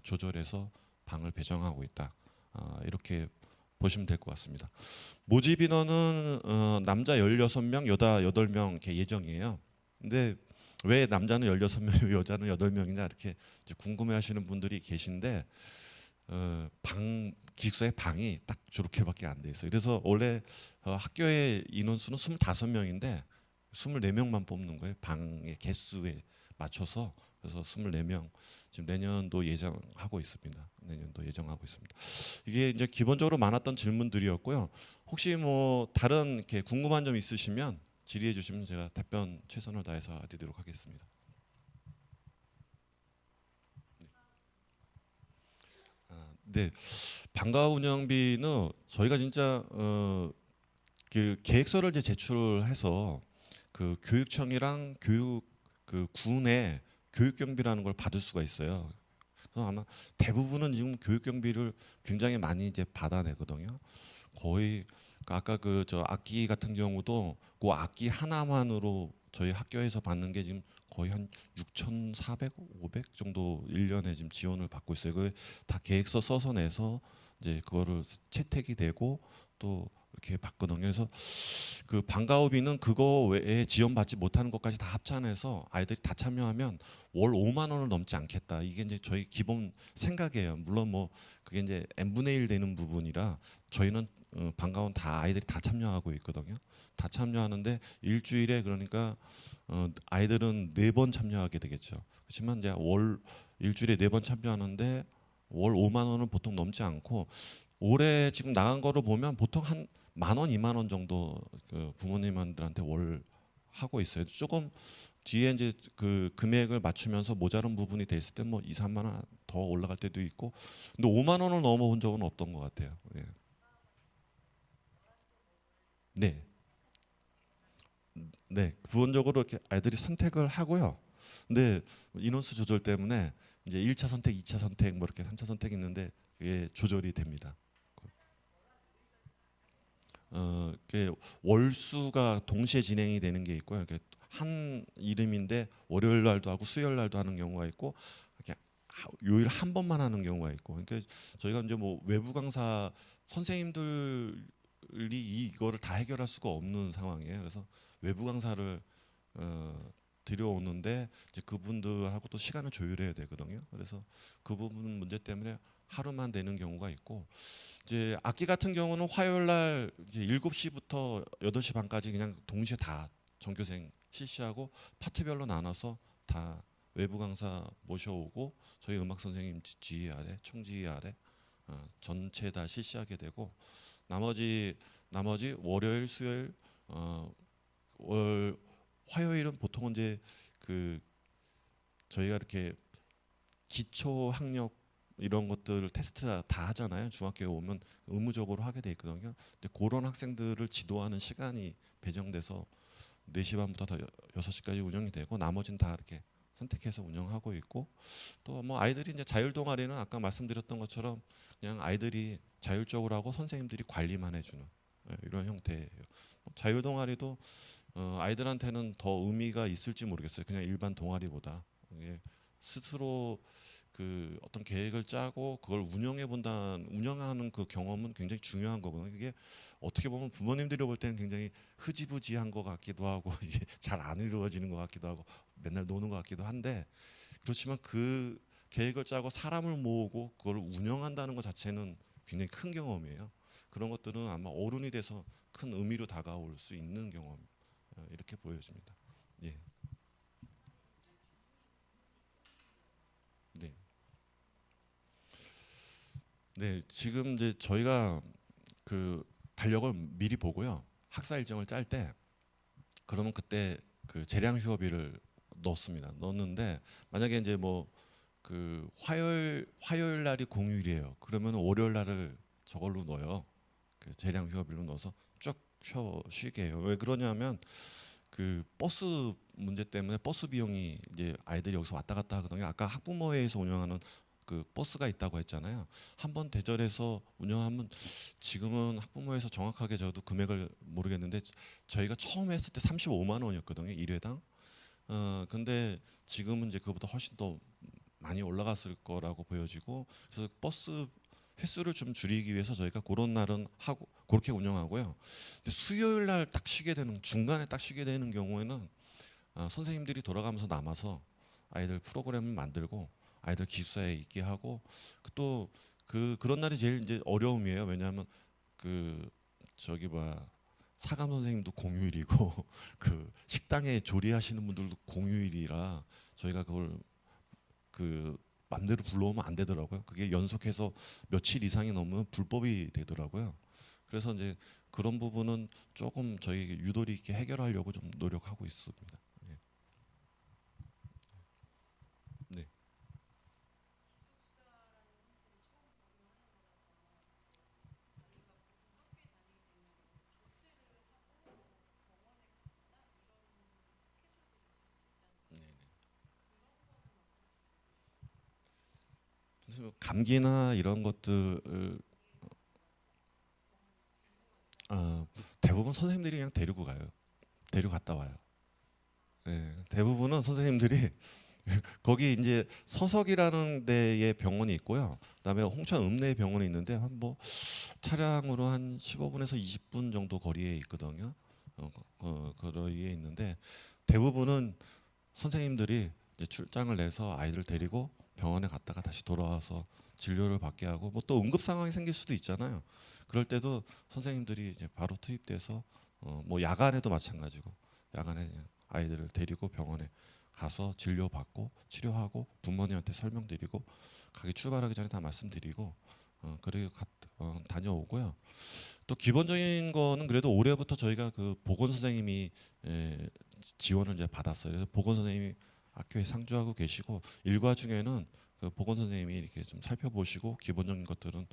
조절해서 방을 배정하고 있다. 이렇게 보시면 될 것 같습니다. 모집 인원은 남자 16명, 여자 8명 이렇게 예정이에요. 근데 왜 남자는 16명, 여자는 8명이냐 이렇게 이제 궁금해하시는 분들이 계신데 기숙사의 방이 딱 저렇게밖에 안 돼 있어요. 그래서 원래 학교의 인원수는 25명인데 24명만 뽑는 거예요. 방의 개수에 맞춰서. 그래서 24명 지금 내년도 예정하고 있습니다. 내년도 예정하고 있습니다. 이게 이제 기본적으로 많았던 질문들이었고요. 혹시 뭐 다른 이렇게 궁금한 점 있으시면 질의해 주시면 제가 답변 최선을 다해서 드리도록 하겠습니다. 네, 방과 운영비는 저희가 진짜 그 계획서를 이제 제출해서 그 교육청이랑 그 군의 교육 경비라는 걸 받을 수가 있어요. 그래서 아마 대부분은 지금 교육 경비를 굉장히 많이 이제 받아내거든요. 거의 아까 그 저 악기 같은 경우도 그 악기 하나만으로 저희 학교에서 받는 게 지금 거의 한 6,400, 500 정도 1년에 지금 지원을 받고 있어요. 그 다 계획서 써서 내서 이제 그거를 채택이 되고 또 이렇게 받거든요. 그래서 그 방과후비는 그거 외에 지원받지 못하는 것까지 다 합산해서 아이들이 다 참여하면 월 5만 원을 넘지 않겠다. 이게 이제 저희 기본 생각이에요. 물론 뭐 그게 이제 n분의 1 되는 부분이라 저희는 방과후는 다 아이들이 다 참여하고 있거든요. 다 참여하는데 일주일에 그러니까 아이들은 4번 참여하게 되겠죠. 그렇지만 이제 일주일에 4번 참여하는데 월 5만 원은 보통 넘지 않고 올해 지금 나간 거를 보면 보통 한 10,000원, 20,000원 정도 그 부모님들한테 월 하고 있어요. 조금 뒤에 이제 그 금액을 맞추면서 모자른 부분이 돼 있을 때 뭐 2, 3만 원 더 올라갈 때도 있고, 근데 5만 원을 넘어본 적은 없던 것 같아요. 예. 네. 네, 부분적으로 이렇게 아이들이 선택을 하고요. 근데 인원수 조절 때문에 이제 1차 선택, 2차 선택, 뭐 이렇게 3차 선택이 있는데 그게 조절이 됩니다. 그 월수가 동시에 진행이 되는 게 있고요. 한 이름인데 월요일 날도 하고 수요일 날도 하는 경우가 있고, 이렇게 요일 한 번만 하는 경우가 있고, 그러니까 저희가 이제 뭐 외부 강사 선생님들이 이거를 다 해결할 수가 없는 상황이에요. 그래서 외부 강사를 들여오는데 이제 그분들하고 또 시간을 조율해야 되거든요. 그래서 그 부분 문제 때문에 하루만 되는 경우가 있고, 이제 악기 같은 경우는 화요일 날 이제 7시부터 8시 반까지 그냥 동시에 다 전교생 실시하고 파트별로 나눠서 다 외부 강사 모셔오고 저희 음악 선생님 지휘 아래, 총지휘 아래 전체 다 실시하게 되고, 나머지 월요일, 수요일, 화요일은 보통은 이제 그 저희가 이렇게 기초 학력 이런 것들 테스트 다 하잖아요. 중학교에 오면 의무적으로 하게 돼 있거든요. 근데 그런 학생들을 지도하는 시간이 배정돼서 4시 반부터 6시까지 운영이 되고, 나머지는 다 이렇게 선택해서 운영하고 있고, 또 뭐 아이들이 이제 자율 동아리는 아까 말씀드렸던 것처럼 그냥 아이들이 자율적으로 하고 선생님들이 관리만 해주는 이런 형태예요. 자율 동아리도 아이들한테는 더 의미가 있을지 모르겠어요. 그냥 일반 동아리보다 스스로 그 어떤 계획을 짜고 그걸 운영하는 그 경험은 굉장히 중요한 거거든요. 이게 어떻게 보면 부모님들이 볼 때는 굉장히 흐지부지한 것 같기도 하고 이게 잘 안 이루어지는 것 같기도 하고 맨날 노는 것 같기도 한데, 그렇지만 그 계획을 짜고 사람을 모으고 그걸 운영한다는 것 자체는 굉장히 큰 경험이에요. 그런 것들은 아마 어른이 돼서 큰 의미로 다가올 수 있는 경험, 이렇게 보여집니다. 예. 네. 네, 지금 이제 저희가 그 달력을 미리 보고요. 학사 일정을 짤 때 그러면 그때 그 재량 휴업일을 넣었는데, 만약에 이제 뭐 그 화요일 날이 공휴일이에요. 그러면 월요일 날을 저걸로 넣어요. 그 재량 휴업일로 넣어서 쭉 쉬게 해요. 왜 그러냐면 그 버스 문제 때문에 버스 비용이 이제 아이들이 여기서 왔다 갔다 하거든요. 아까 학부모회에서 운영하는 그 버스가 있다고 했잖아요. 한번 대절해서 운영하면, 지금은 학부모에서 정확하게 저도 금액을 모르겠는데 저희가 처음 했을 때 35만 원이었거든요, 1회당. 근데 지금은 이제 그보다 훨씬 더 많이 올라갔을 거라고 보여지고, 그래서 버스 횟수를 좀 줄이기 위해서 저희가 그런 날은 하고 그렇게 운영하고요. 근데 수요일 날 딱 쉬게 되는, 중간에 딱 쉬게 되는 경우에는 선생님들이 돌아가면서 남아서 아이들 프로그램을 만들고 아이들 기숙사에 있게 하고, 또 그런 날이 제일 이제 어려움이에요. 왜냐하면 그 사감 선생님도 공휴일이고 그 식당에 조리하시는 분들도 공휴일이라 저희가 그걸 그 맘대로 불러오면 안 되더라고요. 그게 연속해서 며칠 이상이 넘으면 불법이 되더라고요. 그래서 이제 그런 부분은 조금 저희 유도리 있게 해결하려고 좀 노력하고 있습니다. 네. 네. 감기나 이런 것들을 대부분 선생님들이 그냥 데려갔다 와요. 네, 대부분은 선생님들이 거기 이제 서석이라는 데에 병원이 있고요. 그다음에 홍천 읍내에 병원이 있는데 한 뭐 차량으로 한 15분에서 20분 정도 거리에 있거든요. 거리에 있는데 대부분은 선생님들이 이제 출장을 내서 아이들 데리고 병원에 갔다가 다시 돌아와서 진료를 받게 하고, 뭐 또 응급 상황이 생길 수도 있잖아요. 그럴 때도 선생님들이 이제 바로 투입돼서 뭐 야간에도 마찬가지고, 야간에 아이들을 데리고 병원에 가서 진료 받고 치료하고 부모님한테 설명드리고 가기 출발하기 전에 다 말씀드리고 그리고 다녀오고요. 또 기본적인 거는 그래도 올해부터 저희가 그 보건 선생님이 지원을 이제 받았어요. 그래서 보건 선생님이 학교에 상주하고 계시고, 일과 중에는 그 보건 선생님이 이렇게 좀 살펴보시고 기본적인 것들은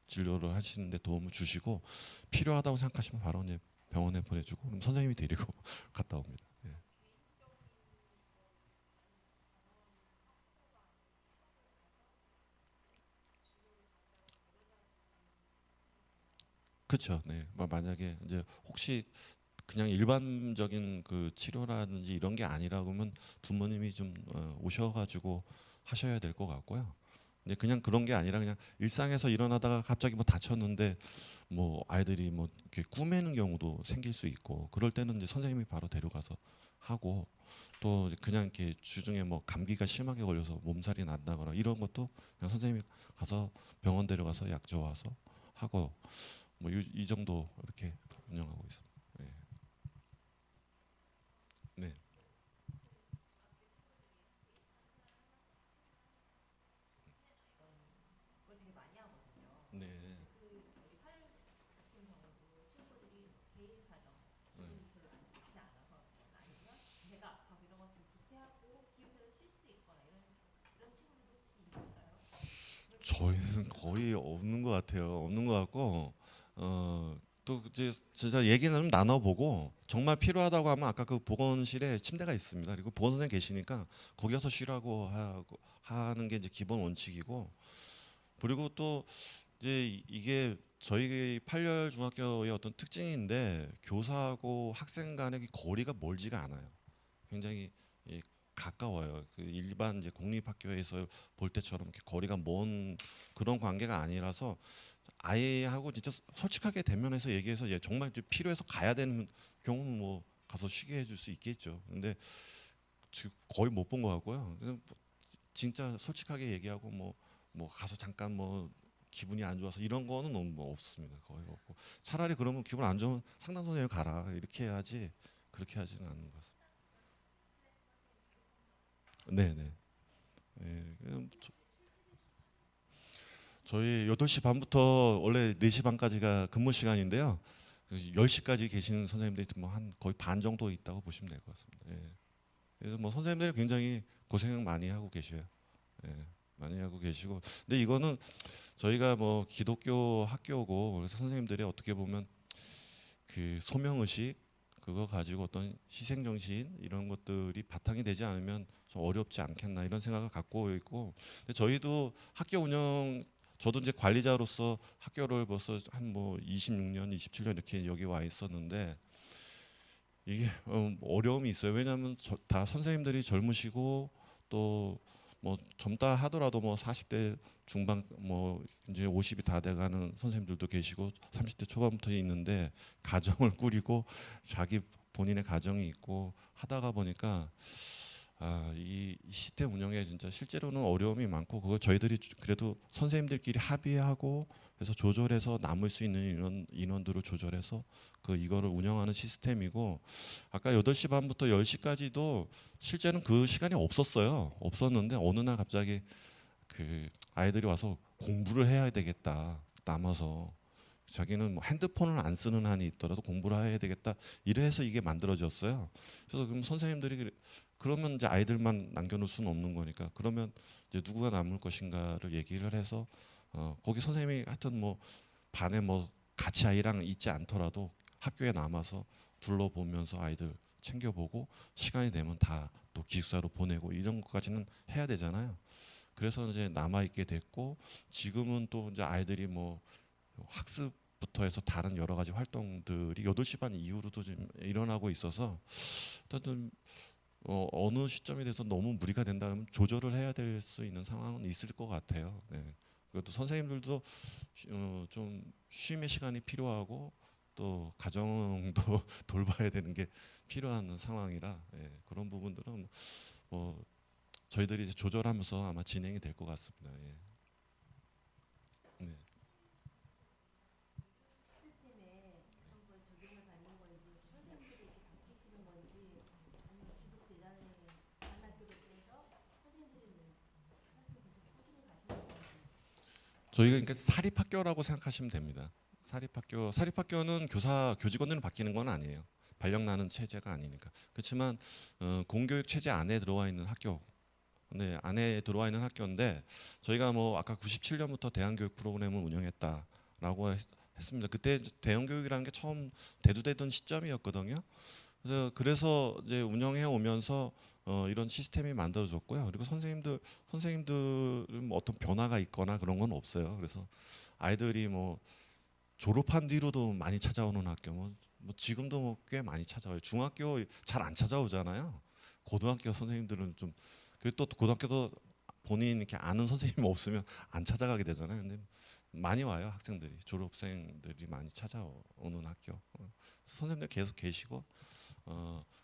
진료를 하시는데 도움을 주시고, 필요하다고 생각하시면 바로 이제 병원에 보내주고 그럼 선생님이 데리고 갔다 옵니다. 예. 그렇죠. 네. 만약에 이제 혹시 그냥 일반적인 그 치료라든지 이런 게 아니라 그러면 부모님이 좀 오셔가지고 하셔야 될 것 같고요. 근데 그냥 그런 게 아니라 그냥 일상에서 일어나다가 갑자기 뭐 다쳤는데 뭐 아이들이 뭐 이렇게 꾸매는 경우도 생길 수 있고 그럴 때는 이제 선생님이 바로 데려가서 하고 또 그냥 이렇게 주중에 뭐 감기가 심하게 걸려서 몸살이 난다거나 이런 것도 그냥 선생님이 가서 병원 데려가서 약 줘와서 하고 뭐 이 정도 이렇게 운영하고 있습니다. 네. 네. 네. 저희는 거의 없는 것 같아요. 없는 것 같고 또 이제 진짜 얘기는 좀 나눠보고 정말 필요하다고 하면 아까 그 보건실에 침대가 있습니다. 그리고 보건 선생님 계시니까 거기 가서 쉬라고 하는 게 이제 기본 원칙이고 그리고 또 이제 이게 저희 팔열 중학교의 어떤 특징인데 교사하고 학생 간의 거리가 멀지가 않아요. 굉장히 가까워요. 그 일반 이제 공립학교에서 볼 때처럼 이렇게 거리가 먼 그런 관계가 아니라서 아이하고 진짜 솔직하게 대면해서 얘기해서 정말 필요해서 가야 되는 경우는 뭐 가서 쉬게 해줄 수 있겠죠. 근데 지금 거의 못 본 것 같고요. 진짜 솔직하게 얘기하고 뭐 가서 잠깐 뭐 기분이 안 좋아서 이런 거는 뭐 없습니다. 거의 없고 차라리 그러면 기분 안 좋으면 상담 선생님 가라 이렇게 해야지 그렇게 하지는 않는 것 같습니다. 네네. 네. 저희 8시 반부터 원래 4시 반까지가 근무 시간인데요. 10시까지 계시는 선생님들이 뭐 한 거의 반 정도 있다고 보시면 될 것 같습니다. 예. 그래서 뭐 선생님들이 굉장히 고생 많이 하고 계셔요. 예. 많이 하고 계시고. 근데 이거는 저희가 뭐 기독교 학교고 그래서 선생님들이 어떻게 보면 그 소명의식 그거 가지고 어떤 희생정신 이런 것들이 바탕이 되지 않으면 좀 어렵지 않겠나 이런 생각을 갖고 있고 근데 저희도 학교 운영 저도 이제 관리자로서 학교를 벌써 한 뭐 26년, 27년 이렇게 여기 와 있었는데 이게 어려움이 있어요. 왜냐하면 다 선생님들이 젊으시고 또 뭐 젊다 하더라도 뭐 40대 중반 뭐 이제 50이 다 돼가는 선생님들도 계시고 30대 초반부터 있는데 가정을 꾸리고 자기 본인의 가정이 있고 하다가 보니까 이 시스템 운영에 진짜 실제로는 어려움이 많고 그거 저희들이 그래도 선생님들끼리 합의하고 그래서 조절해서 남을 수 있는 인원들을 조절해서 이거를 운영하는 시스템이고 아까 8시 반부터 10시까지도 실제는 그 시간이 없었는데 어느 날 갑자기 그 아이들이 와서 공부를 해야 되겠다 남아서 자기는 뭐 핸드폰을 안 쓰는 한이 있더라도 공부를 해야 되겠다 이래서 이게 만들어졌어요. 그래서 그럼 선생님들이 그러면 이제 아이들만 남겨놓을 수는 없는 거니까 그러면 이제 누구가 남을 것인가를 얘기를 해서 거기 선생님이 하여튼 뭐 반에 뭐 같이 아이랑 있지 않더라도 학교에 남아서 둘러보면서 아이들 챙겨보고 시간이 되면 다 또 기숙사로 보내고 이런 것까지는 해야 되잖아요. 그래서 이제 남아 있게 됐고 지금은 또 이제 아이들이 뭐 학습부터 해서 다른 여러 가지 활동들이 8시 반 이후로도 지금 일어나고 있어서 어떤 어느 시점에 대해서 너무 무리가 된다면 조절을 해야 될 수 있는 상황은 있을 것 같아요. 네. 그것도 선생님들도 좀 쉼의 시간이 필요하고 또 가정도 돌봐야 되는 게 필요한 상황이라 그런 부분들은 저희들이 이제 조절하면서 아마 진행이 될 것 같습니다. 예. 네. 저희가 그러니까 사립학교라고 생각하시면 됩니다. 사립학교는 교직원들은 바뀌는 건 아니에요. 발령 나는 체제가 아니니까. 그렇지만 공교육 체제 안에 들어와 있는 학교, 네 안에 들어와 있는 학교인데 저희가 뭐 아까 97년부터 대안교육 프로그램을 운영했다라고 했습니다. 그때 대안교육이라는 게 처음 대두되던 시점이었거든요. 그래서 이제 운영해 오면서 이런 시스템이 만들어졌고요. 그리고 선생님들은 뭐 어떤 변화가 있거나 그런 건 없어요. 그래서 아이들이 뭐 졸업한 뒤로도 많이 찾아오는 학교, 뭐 지금도 뭐 꽤 많이 찾아와요. 중학교 잘 안 찾아오잖아요. 고등학교 선생님들은 좀 그리고 또 고등학교도 본인 이렇게 아는 선생님 없으면 안 찾아가게 되잖아요. 근데 많이 와요. 학생들이, 졸업생들이 많이 찾아오는 학교. 선생님들 계속 계시고,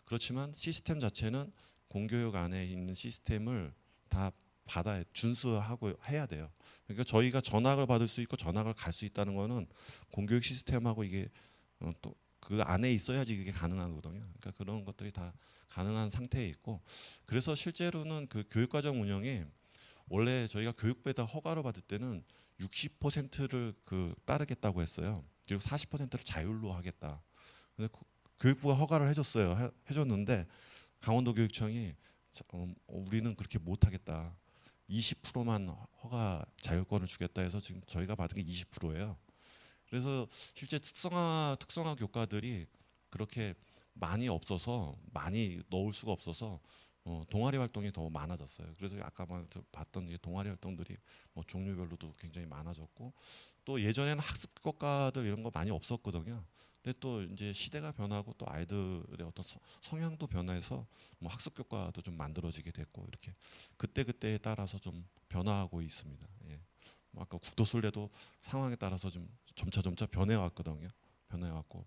그렇지만 시스템 자체는 공교육 안에 있는 시스템을 다 받아야, 준수하고 해야 돼요. 그러니까 저희가 전학을 받을 수 있고 전학을 갈 수 있다는 거는 공교육 시스템하고 이게 또 그 안에 있어야지 그게 가능하거든요. 그러니까 그런 것들이 다 가능한 상태에 있고, 그래서 실제로는 그 교육과정 운영이 원래 저희가 교육부에다 허가를 받을 때는 60%를 그 따르겠다고 했어요. 그리고 40%를 자율로 하겠다. 근데 교육부가 허가를 해줬어요. 해줬는데 강원도 교육청이 우리는 그렇게 못하겠다. 20%만 허가 자율권을 주겠다 해서 지금 저희가 받은 게 20%예요. 그래서 실제 특성화 교과들이 그렇게 많이 없어서, 많이 넣을 수가 없어서 동아리 활동이 더 많아졌어요. 그래서 아까 봤던 동아리 활동들이 뭐 종류별로도 굉장히 많아졌고, 또 예전에는 학습 교과들 이런 거 많이 없었거든요. 근데 또 이제 시대가 변하고 또 아이들의 어떤 성향도 변해서 뭐 학습 교과도 좀 만들어지게 됐고, 이렇게 그때에 따라서 좀 변화하고 있습니다. 예. 뭐 아까 국도술래도 상황에 따라서 좀 점차 변해왔거든요. 변해왔고,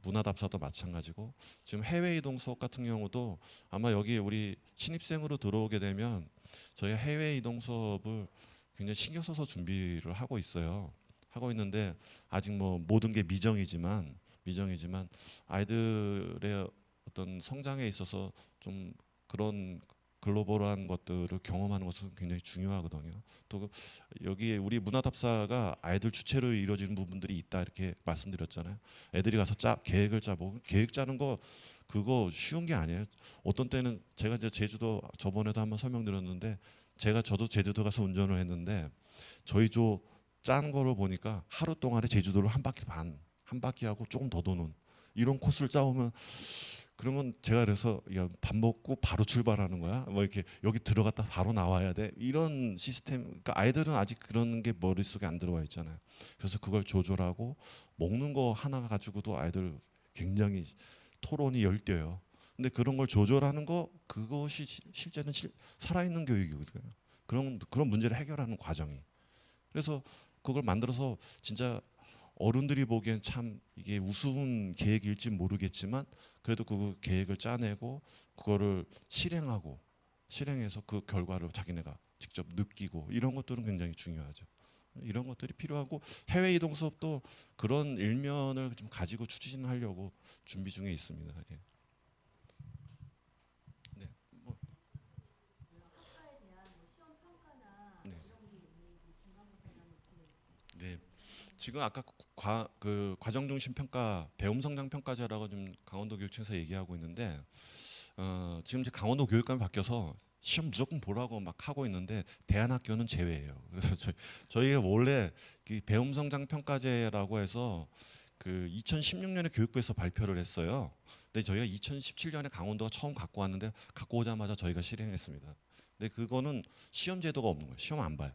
문화답사도 마찬가지고, 지금 해외 이동 수업 같은 경우도 아마 여기 우리 신입생으로 들어오게 되면 저희 해외 이동 수업을 굉장히 신경 써서 준비를 하고 있어요. 하고 있는데 아직 뭐 모든 게 미정이지만 아이들의 어떤 성장에 있어서 좀 그런 글로벌한 것들을 경험하는 것은 굉장히 중요하거든요. 또 여기에 우리 문화답사가 아이들 주체로 이루어지는 부분들이 있다 이렇게 말씀드렸잖아요. 애들이 가서 계획을 짜보고, 계획 짜는 거 그거 쉬운 게 아니에요. 어떤 때는 제가 이제 제주도 저번에도 한번 설명드렸는데, 저도 제주도 가서 운전을 했는데 저희 조 짠 거를 보니까 하루 동안에 제주도를 한 바퀴 하고 조금 더 도는 이런 코스를 짜오면, 그러면 제가 그래서 야, 밥 먹고 바로 출발하는 거야? 뭐 이렇게 여기 들어갔다 바로 나와야 돼? 이런 시스템. 그러니까 아이들은 아직 그런 게 머릿속에 안 들어와 있잖아요. 그래서 그걸 조절하고, 먹는 거 하나 가지고도 아이들 굉장히 토론이 열뎌요. 근데 그런 걸 조절하는 거, 그것이 실제는 살아있는 교육이거든요. 그런 문제를 해결하는 과정이. 그래서 그걸 만들어서 진짜 어른들이 보기엔 참 이게 우스운 계획일지 모르겠지만, 그래도 그 계획을 짜내고 그거를 실행해서 그 결과를 자기네가 직접 느끼고, 이런 것들은 굉장히 중요하죠. 이런 것들이 필요하고, 해외 이동 수업도 그런 일면을 좀 가지고 추진하려고 준비 중에 있습니다. 예. 네. 네. 지금 아까 그 과정 중심 평가, 배움 성장 평가제라고 좀 강원도 교육청에서 얘기하고 있는데, 지금 이제 강원도 교육감이 바뀌어서 시험 무조건 보라고 막 하고 있는데 대안학교는 제외예요. 그래서 저희가 원래 그 배움 성장 평가제라고 해서 그 2016년에 교육부에서 발표를 했어요. 근데 저희가 2017년에 강원도가 처음 갖고 왔는데, 갖고 오자마자 저희가 실행했습니다. 근데 그거는 시험 제도가 없는 거예요. 시험 안 봐요.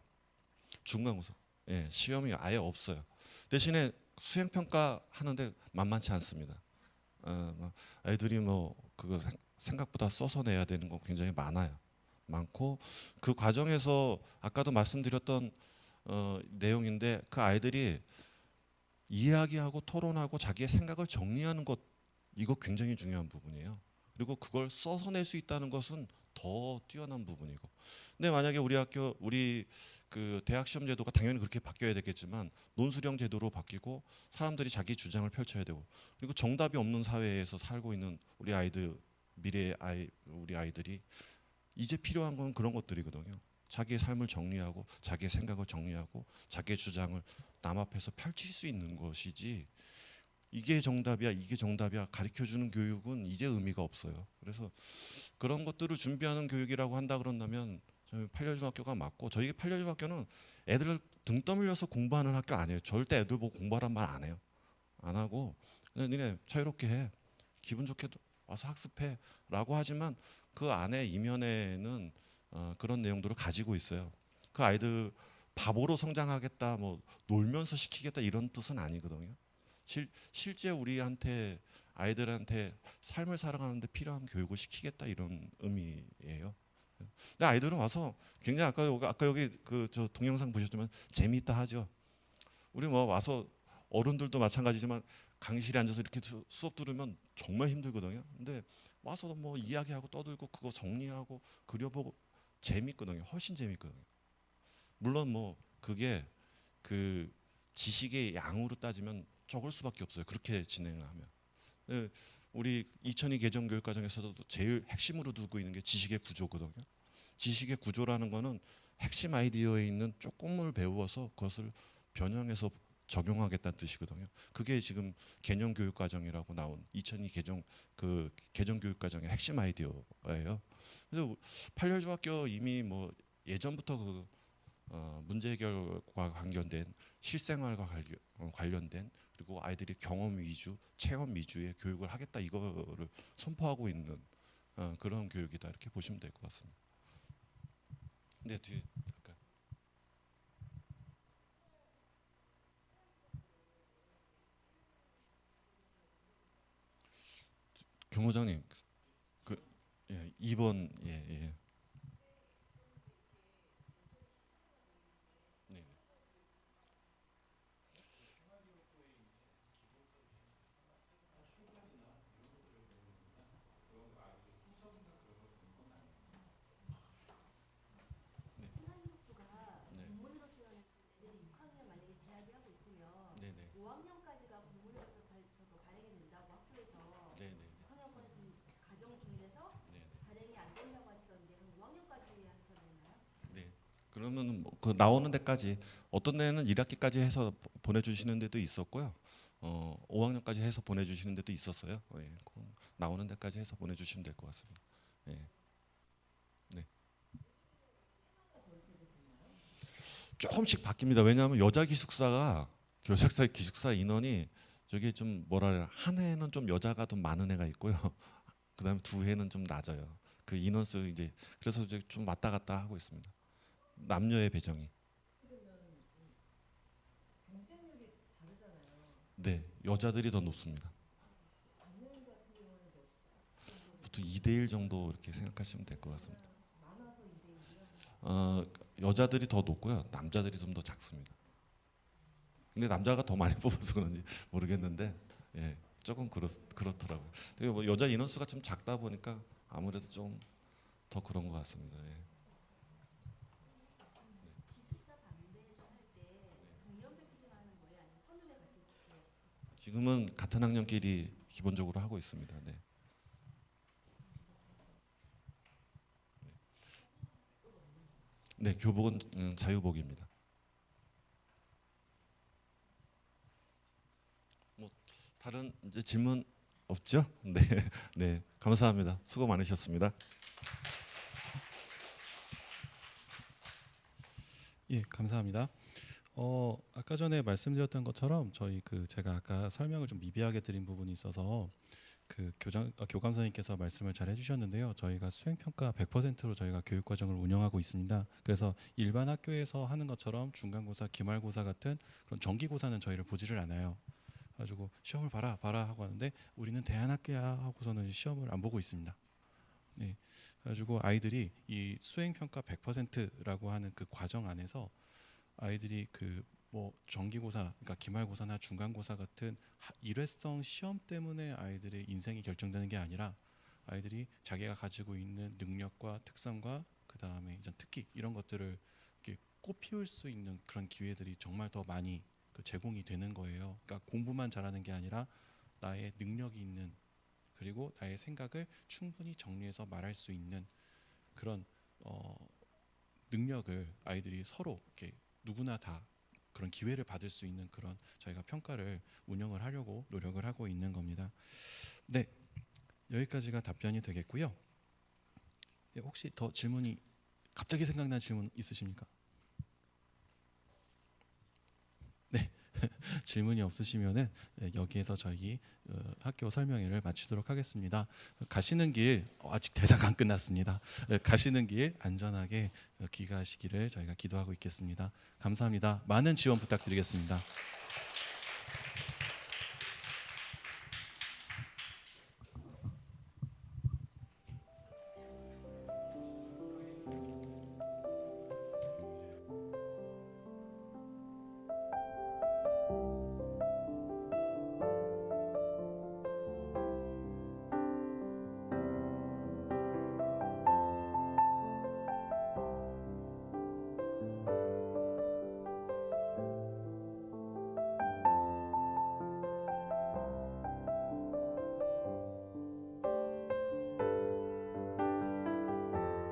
중간고사. 예, 시험이 아예 없어요. 대신에 수행 평가 하는데 만만치 않습니다. 애들이 뭐 그거 생각보다 써서 내야 되는 거 굉장히 많고, 그 과정에서 아까도 말씀드렸던 내용인데, 그 아이들이 이야기하고 토론하고 자기의 생각을 정리하는 것, 이거 굉장히 중요한 부분이에요. 그리고 그걸 써서 낼 수 있다는 것은 더 뛰어난 부분이고. 근데 만약에 우리 그 대학 시험 제도가 당연히 그렇게 바뀌어야 되겠지만, 논술형 제도로 바뀌고 사람들이 자기 주장을 펼쳐야 되고, 그리고 정답이 없는 사회에서 살고 있는 우리 아이들, 우리 아이들이 이제 필요한 건 그런 것들이거든요. 자기의 삶을 정리하고, 자기의 생각을 정리하고, 자기의 주장을 남 앞에서 펼칠 수 있는 것이지, 이게 정답이야 가르쳐주는 교육은 이제 의미가 없어요. 그래서 그런 것들을 준비하는 교육이라고 한다 그런다면 저희 판례중학교가 맞고, 저희 판례중학교는 애들을 등 떠밀려서 공부하는 학교 아니에요. 절대 애들 보고 공부하란 말 안 해요. 안 하고 그냥 니네 자유롭게 해, 기분 좋게 와서 학습해 라고 하지만, 그 안에 이면에는 그런 내용들을 가지고 있어요. 그 아이들 바보로 성장하겠다, 뭐 놀면서 시키겠다 이런 뜻은 아니거든요. 실제 우리한테, 아이들한테 삶을 살아가는데 필요한 교육을 시키겠다, 이런 의미예요. 근데 아이들은 와서 굉장히 아까 여기 그 저 동영상 보셨지만 재미있다 하죠. 우리 뭐 와서 어른들도 마찬가지지만 강의실에 앉아서 이렇게 수업 들으면 정말 힘들거든요. 근데 와서 뭐 이야기하고 떠들고 그거 정리하고 그려보고 재밌거든요. 훨씬 재밌거든요. 물론 뭐 그게 그 지식의 양으로 따지면 적을 수밖에 없어요. 그렇게 진행을 하면. 네, 우리 2002 개정 교육과정에서도 제일 핵심으로 두고 있는 게 지식의 구조거든요. 지식의 구조라는 거는 핵심 아이디어에 있는 조금을 배워서 그것을 변형해서 적용하겠다는 뜻이거든요. 그게 지금 개념 교육 과정이라고 나온 2002 개정 교육 과정의 핵심 아이디어예요. 그래서 8열 중학교 이미 뭐 예전부터 그 문제 해결과 관련된 실생활과 관련된 그리고 아이들이 경험 위주, 체험 위주의 교육을 하겠다 이거를 선포하고 있는 그런 교육이다 이렇게 보시면 될 것 같습니다. 네, 뒤에 잠깐. 경호장님, 그 2번 예. 그러면 그 나오는 데까지 어떤 데는 1학기까지 해서 보내주시는 데도 있었고요. 5학년까지 해서 보내주시는 데도 있었어요. 예, 나오는 데까지 해서 보내주시면 될 것 같습니다. 예. 네. 조금씩 바뀝니다. 왜냐하면 여자 기숙사가 교색사 기숙사 인원이 저기 좀 뭐라 해야 한 해는 좀 여자가 좀 많은 애가 있고요. 그다음에 두 해는 좀 낮아요. 그 인원수 이제 그래서 이제 좀 왔다 갔다 하고 있습니다. 남녀의 배정이. 네, 여자들이 더 높습니다. 보통 2대1 정도 이렇게 생각하시면 될 것 같습니다. 여자들이 더 높고요, 남자들이 좀 더 작습니다. 근데 남자가 더 많이 뽑아서 그런지 모르겠는데, 예, 조금 그렇더라고요. 근데 뭐 여자 인원수가 좀 작다 보니까 아무래도 좀 더 그런 것 같습니다. 예. 지금은 같은 학년끼리 기본적으로 하고 있습니다. 네. 네, 교복은 자유복입니다. 뭐 다른 이제 질문 없죠? 네, 네, 감사합니다. 수고 많으셨습니다. 예, 감사합니다. 아까 전에 말씀드렸던 것처럼 저희 제가 아까 설명을 좀 미비하게 드린 부분이 있어서 교감 선생님께서 말씀을 잘 해주셨는데요. 저희가 수행평가 100%로 저희가 교육과정을 운영하고 있습니다. 그래서 일반 학교에서 하는 것처럼 중간고사, 기말고사 같은 그런 정기고사는 저희를 보지를 않아요. 가지고 시험을 봐라 하고 하는데 우리는 대안학교야 하고서는 시험을 안 보고 있습니다. 네, 그래가지고 아이들이 이 수행평가 100%라고 하는 그 과정 안에서 아이들이 뭐 정기고사, 그러니까 기말고사나 중간고사 같은 일회성 시험 때문에 아이들의 인생이 결정되는 게 아니라 아이들이 자기가 가지고 있는 능력과 특성과 그 다음에 이제 특기 이런 것들을 이렇게 꽃피울 수 있는 그런 기회들이 정말 더 많이 제공이 되는 거예요. 그러니까 공부만 잘하는 게 아니라 나의 능력이 있는 그리고 나의 생각을 충분히 정리해서 말할 수 있는 그런 능력을 아이들이 서로 이렇게 누구나 다 그런 기회를 받을 수 있는 그런 저희가 평가를 운영을 하려고 노력을 하고 있는 겁니다. 네, 여기까지가 답변이 되겠고요. 네, 혹시 더 질문이 갑자기 생각난 질문 있으십니까? 네, 질문이 없으시면은 여기에서 저희 학교 설명회를 마치도록 하겠습니다. 가시는 길 아직 대사가 안 끝났습니다. 가시는 길 안전하게 귀가하시기를 저희가 기도하고 있겠습니다. 감사합니다. 많은 지원 부탁드리겠습니다.